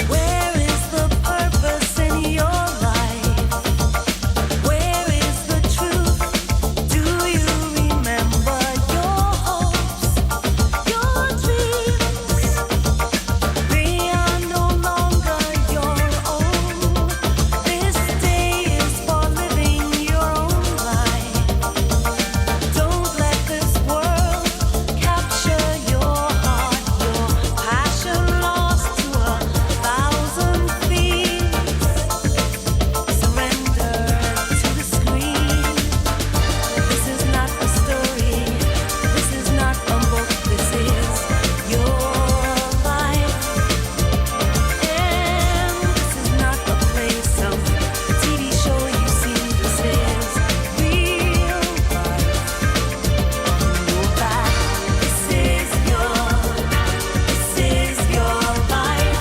Where is the purpose in your life? Where is the truth? Do you remember your hopes, your dreams? They are no longer your own. This day is for living your own life. Don't let this world capture your heart, your passion lost to a thousand feet. Surrender to the screen. This is not a story. This is not a book. This is your life. And this is not a play, some TV show you see. This is real life. Know that this is your life. This is your life.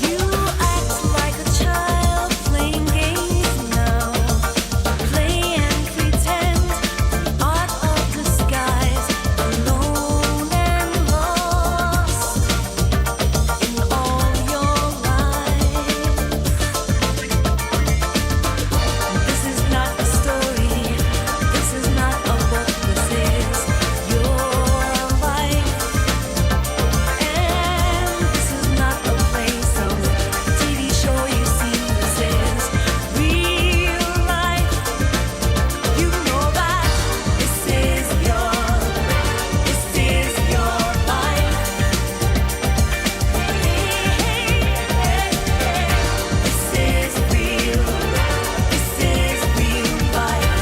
You act like a child playing games now. Play and pretend, art of disguise, alone and lost in all your life. This is not a story. This is not a book. This is your life. And this is not a play, some TV show you see. This is real life. You know that this is your life. This is real. This is real life.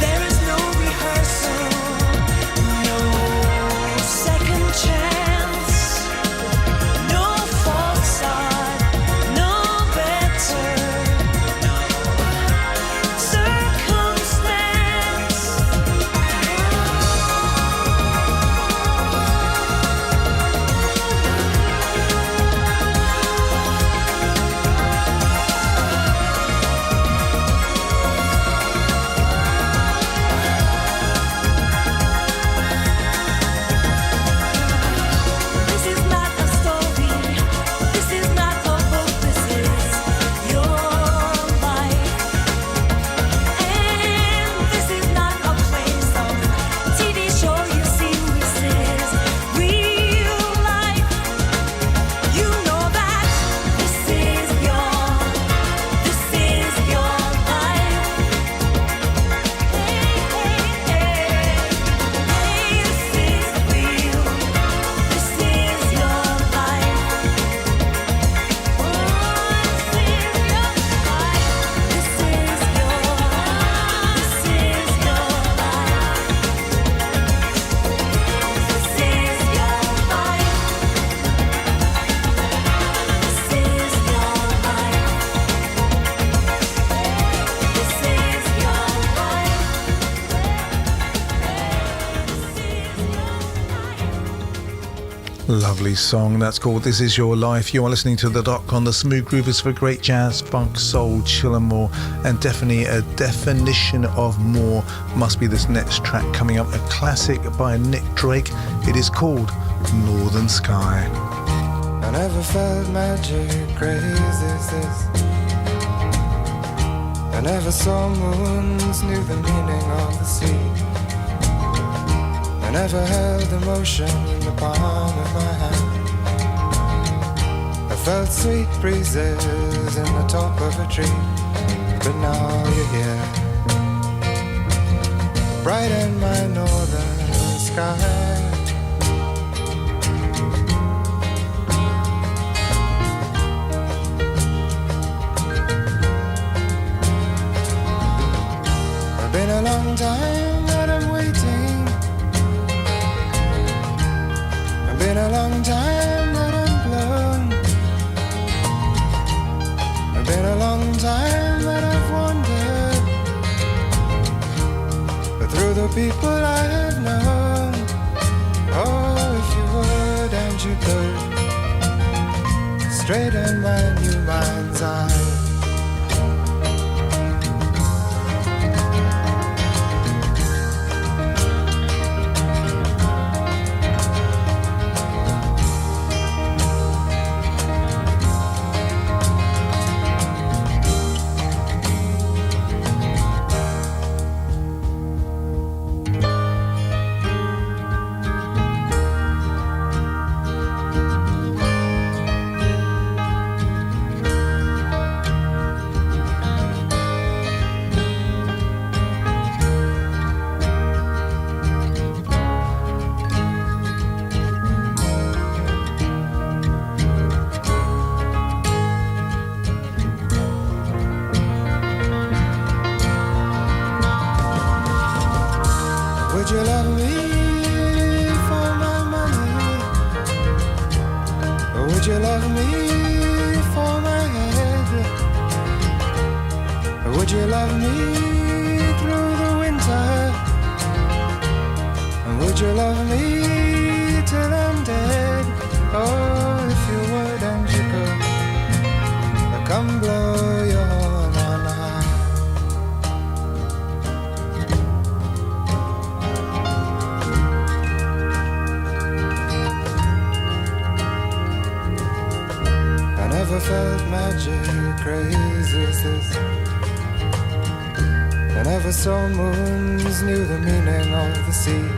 There is no rehearsal, no second chance, no false art, no better circumstance. This is not a story. This is not a book. This is your life. And this is not a play, some TV show you see. This is real life. You know that this is your life. This is real. This is your life. Lovely song. That's called This Is Your Life. You are listening to The Doc on the Smooth Groovers for great jazz, funk, soul, chill and more. And definitely a definition of more must be this next track coming up. A classic by Nick Drake. It is called Northern Sky. I never felt magic crazy as this. I never saw moons, knew the meaning of the sea. I never held emotion in the palm of my hand. felt sweet breezes in the top of a tree, but now you're here, bright in my northern sky. Been a long time that I'm waiting. Been a long time that I'm blown. Been a long time that I've wandered through the people I have known. Oh, if you would and you could, straight in my new mind's eye. Would you love me for my money? Or would you love me for my head? Or would you love me through the winter? And would you love me till I'm dead? Oh, if you would and you could, come blow your horn on high. Never felt magic crazy as this. I never saw moons, knew the meaning of the sea.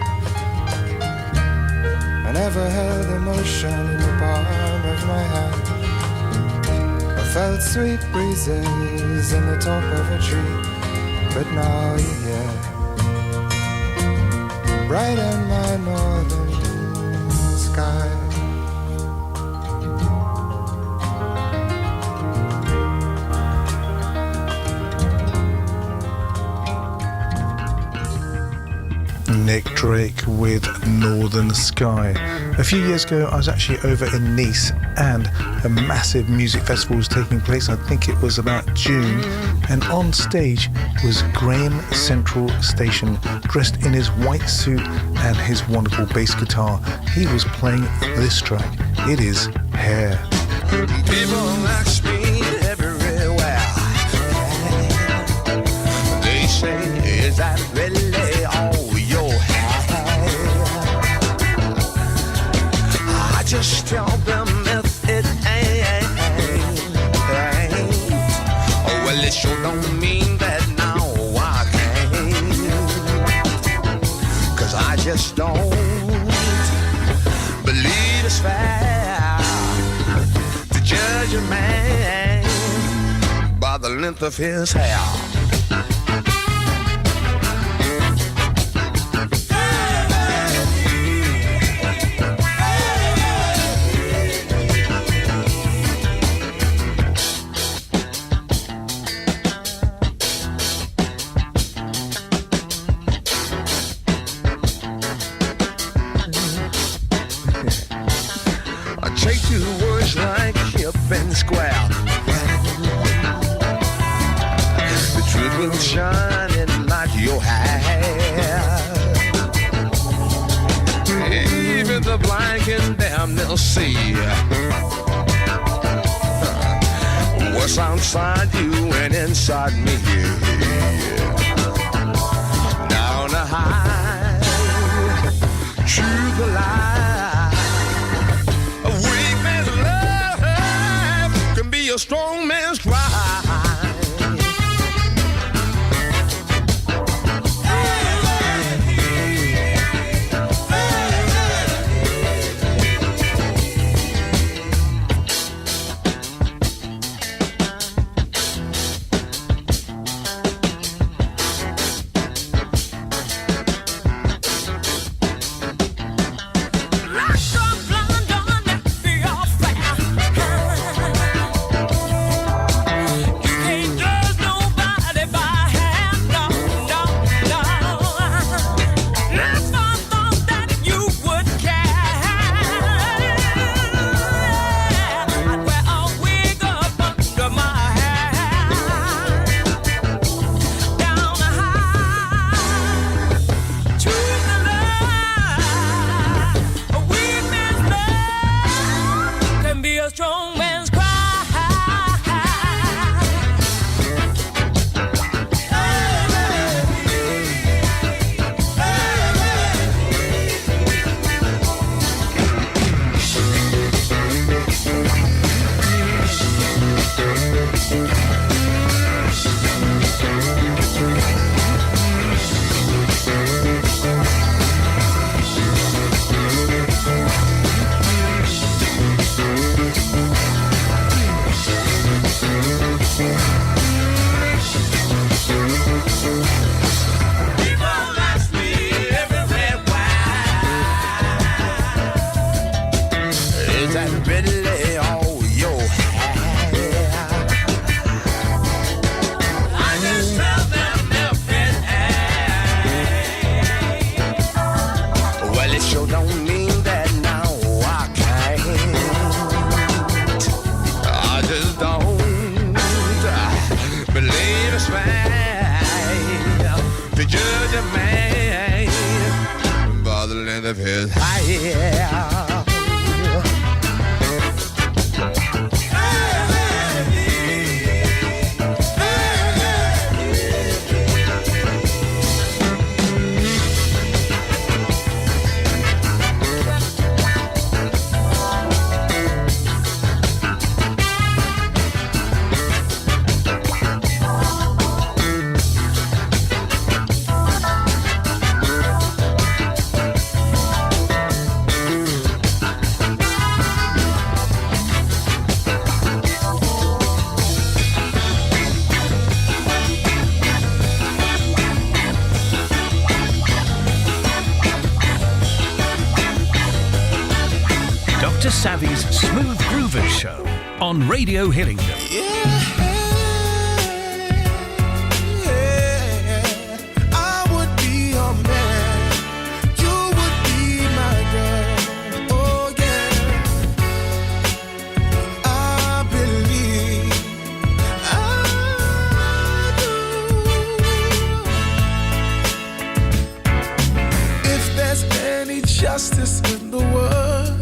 I never held emotion in the palm of my hand. I felt sweet breezes in the top of a tree, but now you're here, bright in my northern sky. Nick Drake with Northern Sky. A few years ago I was actually over in Nice and a massive music festival was taking place. I think it was about June, and on stage was Graham Central Station, dressed in his white suit and his wonderful bass guitar. He was playing this track. It is Hair. People ask me everywhere. They say, is that really all your hair? I just tell them if it ain't. Oh, well, it sure don't mean that now I can't. 'Cause I just don't believe it's fair to judge a man by the length of his hair. I take two words like hip and square. The truth will shine in like your hair. Even the blind can damn near see what's outside you and inside me. Down the high, through the lie. A weak man's love can be a strong man's cry. and really all your hair. I just felt that melting air. Well, it sure don't mean that now I can't. I just don't believe it's right to judge a man by the length of his hair. Dr. Savvy's Smooth Groovers Show on Radio Hillingdon. I would be your man, you would be my girl. Oh yeah, I believe I do. If there's any justice in the world,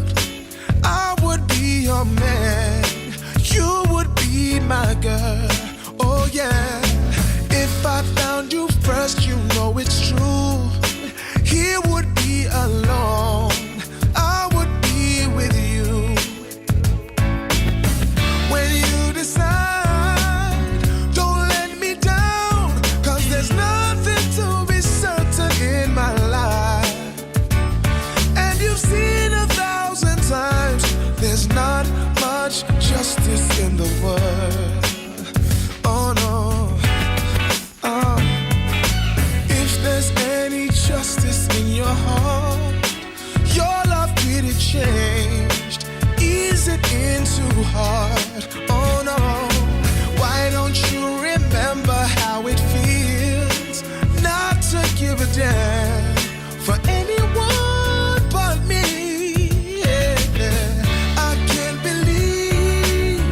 I would be your man, you would be my girl. Oh yeah, if I found you first, you know it's true. He would be alone, I would be with you. When you decide, don't let me down, 'cause there's nothing to be certain in my life. And you've seen 1,000 times, there's not much justice in the world. Oh no. If there's any justice in your heart, your love really changed. Ease it into hard. Oh no. Why don't you remember how it feels not to give a damn for anyone but me? I can't believe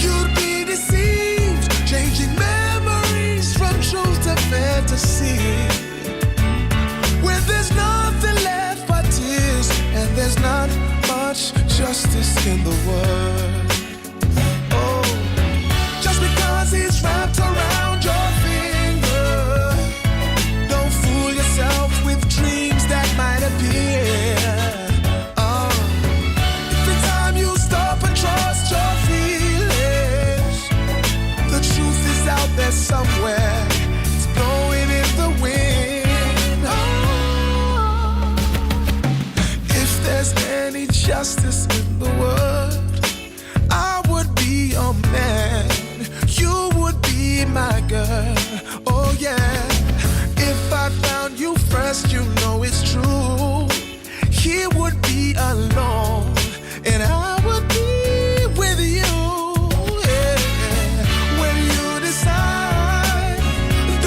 you'd be deceived, changing memories from truth to fantasy. When there's nothing left but tears, and there's not much justice in the world. Oh, just because he's wrapped around your finger, don't fool yourself with dreams that might appear. Every time you stop and trust your feelings, the truth is out there somewhere. It's blowing in the wind. If there's any justice in the world, I would be your man, you would be my girl. Oh yeah, if I found you first, you know it's true. He would be alone, and I would be with you. Yeah. When you decide,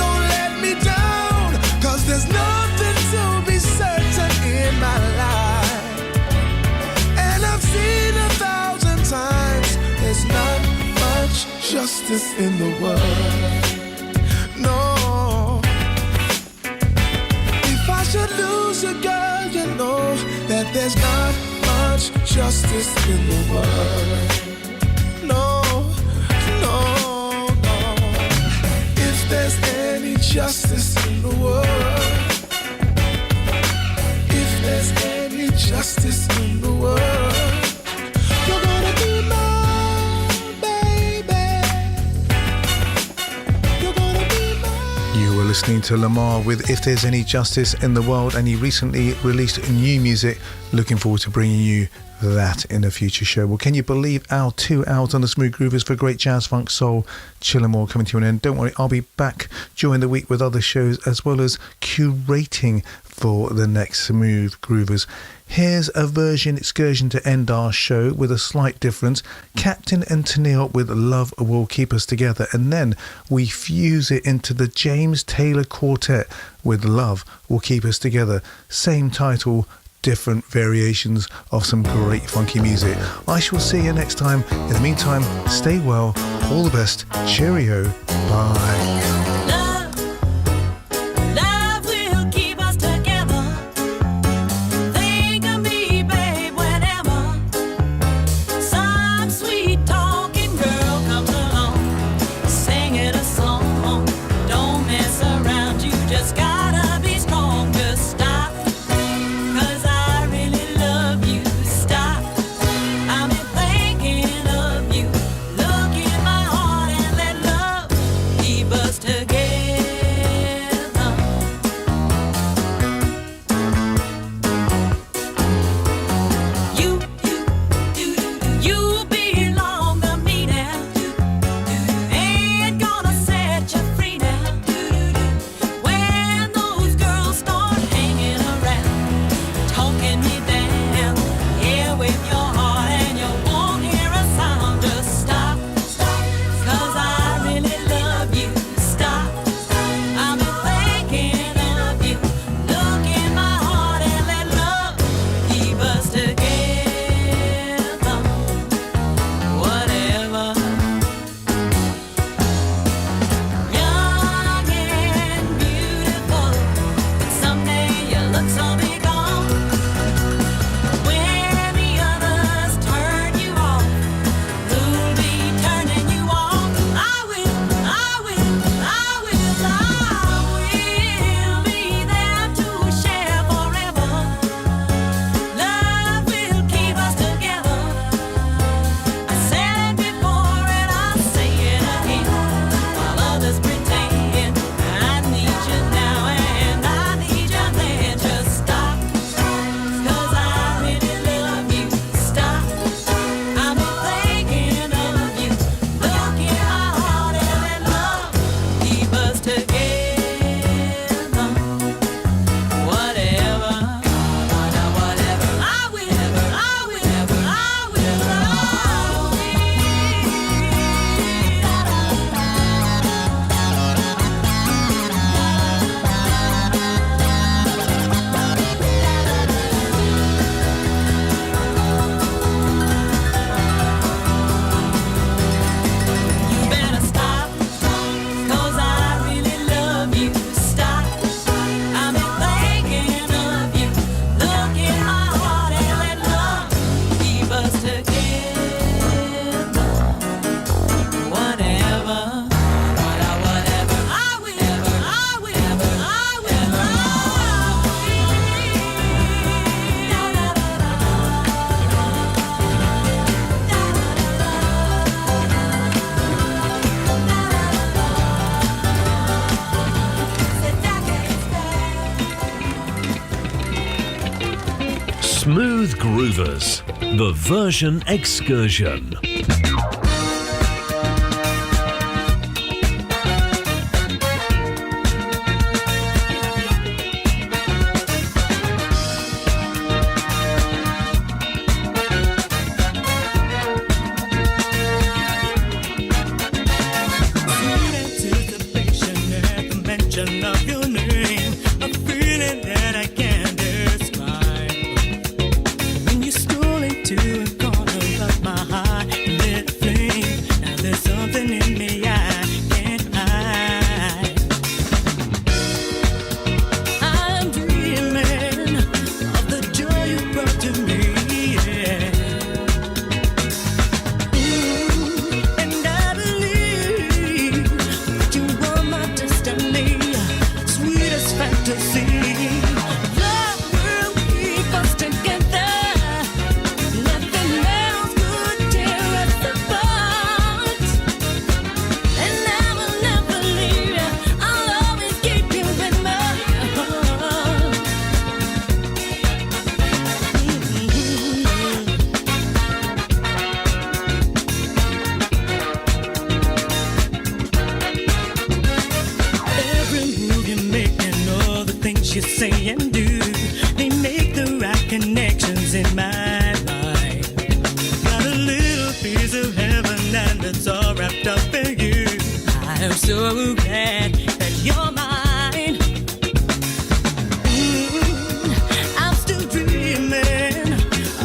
don't let me down, 'cause there's nothing to be certain in my life. And I've seen 1,000 times, there's not much justice in the world. No. If I should lose a girl, you know that there's not much justice in the world. No, no, no. If there's any justice in the world, if there's any justice in the world, you're gonna be my baby. You're gonna be You were listening to Lamar with If There's Any Justice in the World, and he recently released new music. Looking forward to bringing you that in a future show. Well, can you believe our 2 hours on the Smooth Groovers for great jazz, funk, soul, chill and more coming to an end? Don't worry, I'll be back during the week with other shows, as well as curating for the next Smooth Groovers. Here's a version excursion to end our show with a slight difference. Captain and Tennille with Love Will Keep Us Together, and then we fuse it into the James Taylor Quartet with Love Will Keep Us Together. Same title, different variations of some great funky music. I shall see you next time. In the meantime, stay well, all the best, cheerio, bye. Love will keep us together. Think of me, babe, whenever some sweet talking girl comes along, singing a song. Don't mess around, you just gotta be strong. Just stop, 'cause I really love you. Stop, I've been thinking of you. Look in my heart and let love keep us together. You belong to me now. Ain't gonna set you free now. When those girls start hanging around, talking me down, yeah, with your heart and you won't hear a sound. Just stop, 'cause I really love you. Stop, I've been thinking of you. Look in my heart and let love keep us together. Whatever. Young and beautiful, but someday your looks will be gone. When the others turn you off, who'll be turning you on? I will be there to share forever. Love will keep us together. I said it before and I'll say it again. While others pretend, I need you now and I need you then. Just stop, 'cause I really love you. Stop, I've been thinking of you. Look in my heart and let love keep us together. Whatever, whatever, I will. You better stop, 'cause I really love you. Stop, I've been thinking of you. Look in my heart and let love keep us together. Whatever, whatever, I will. Smooth Groovers, the version excursion. Sweet anticipation at the mention of your name, a feeling that I can't describe. When you stroll into a corner of my heart and let it flame, now there's something in me I can't hide. I'm dreaming of the joy you brought to me, yeah. And I believe that you were my destiny, sweetest fantasy. Love will keep us together. Nothing else could tear us apart. And I will never leave you. I'll always keep you in my heart. Every move you make and all the things you say and do, they make the right connection. wrapped up in you. I am so glad that you're mine. I'm still dreaming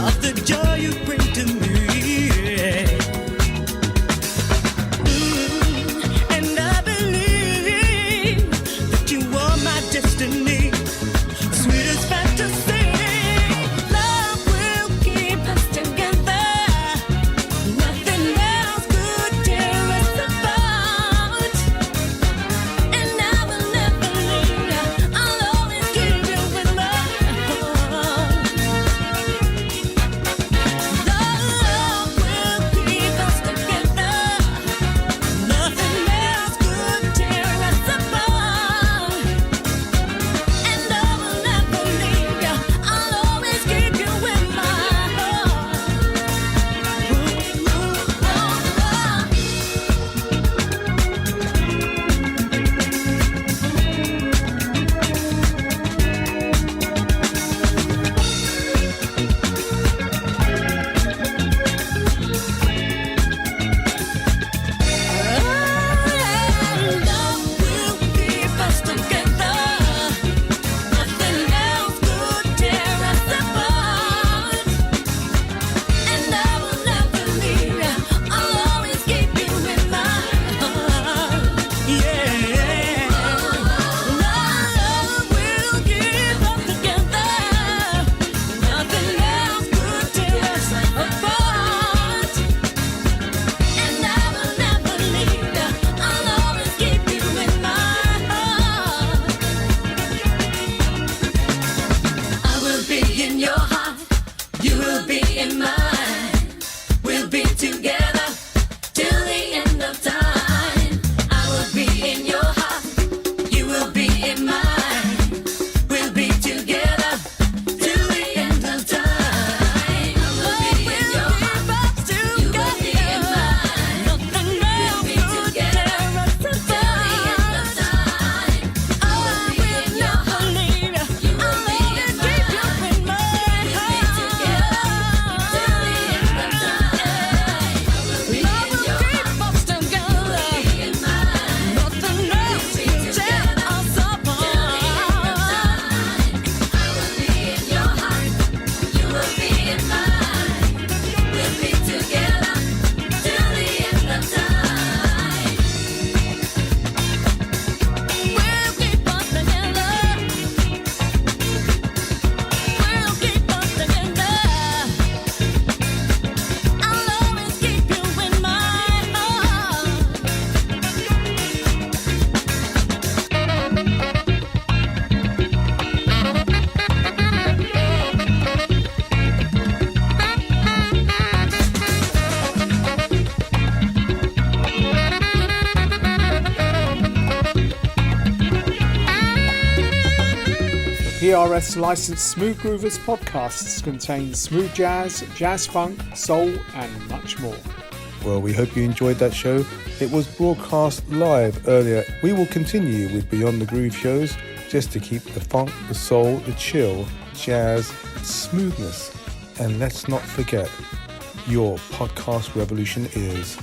of the joy you bring to me. And I believe that you are my destiny, sweetest fantasy. Love will keep us together. Nothing else could tear us apart. And I will never leave you. I'll always keep you in my heart. Love will keep us together. Nothing else could tear us apart. And I will never leave you. I'll always keep you in my heart. Love will keep us together. Nothing else could tear us apart. And I will never leave you. I'll always keep you in my heart. Yeah. Love will keep us together. Nothing else could tear us apart. And I will never leave you. I'll always keep you in my heart. I will be in your heart. You will be in mine. We'll be together till the end of time. I will be in your heart. You will be in mine. We'll be together till the end of time. I will be in your heart. You will be in mine. Nothing else could tear us apart. Till the end of time. I will never leave you. I'll always keep you in my heart. Till the end of time. Love will keep us together. Nothing else could tear us apart. I will be in your heart. You will be in mine. We'll be together till the end of time. We'll keep us together. We'll keep us together. I'll always keep you in my heart. PRS licensed Smooth Groovers podcasts contain smooth jazz, jazz funk, soul, and much more. Well, we hope you enjoyed that show. It was broadcast live earlier. We will continue with Beyond the Groove shows just to keep the funk, the soul, the chill, jazz, smoothness. And let's not forget, your podcast revolution is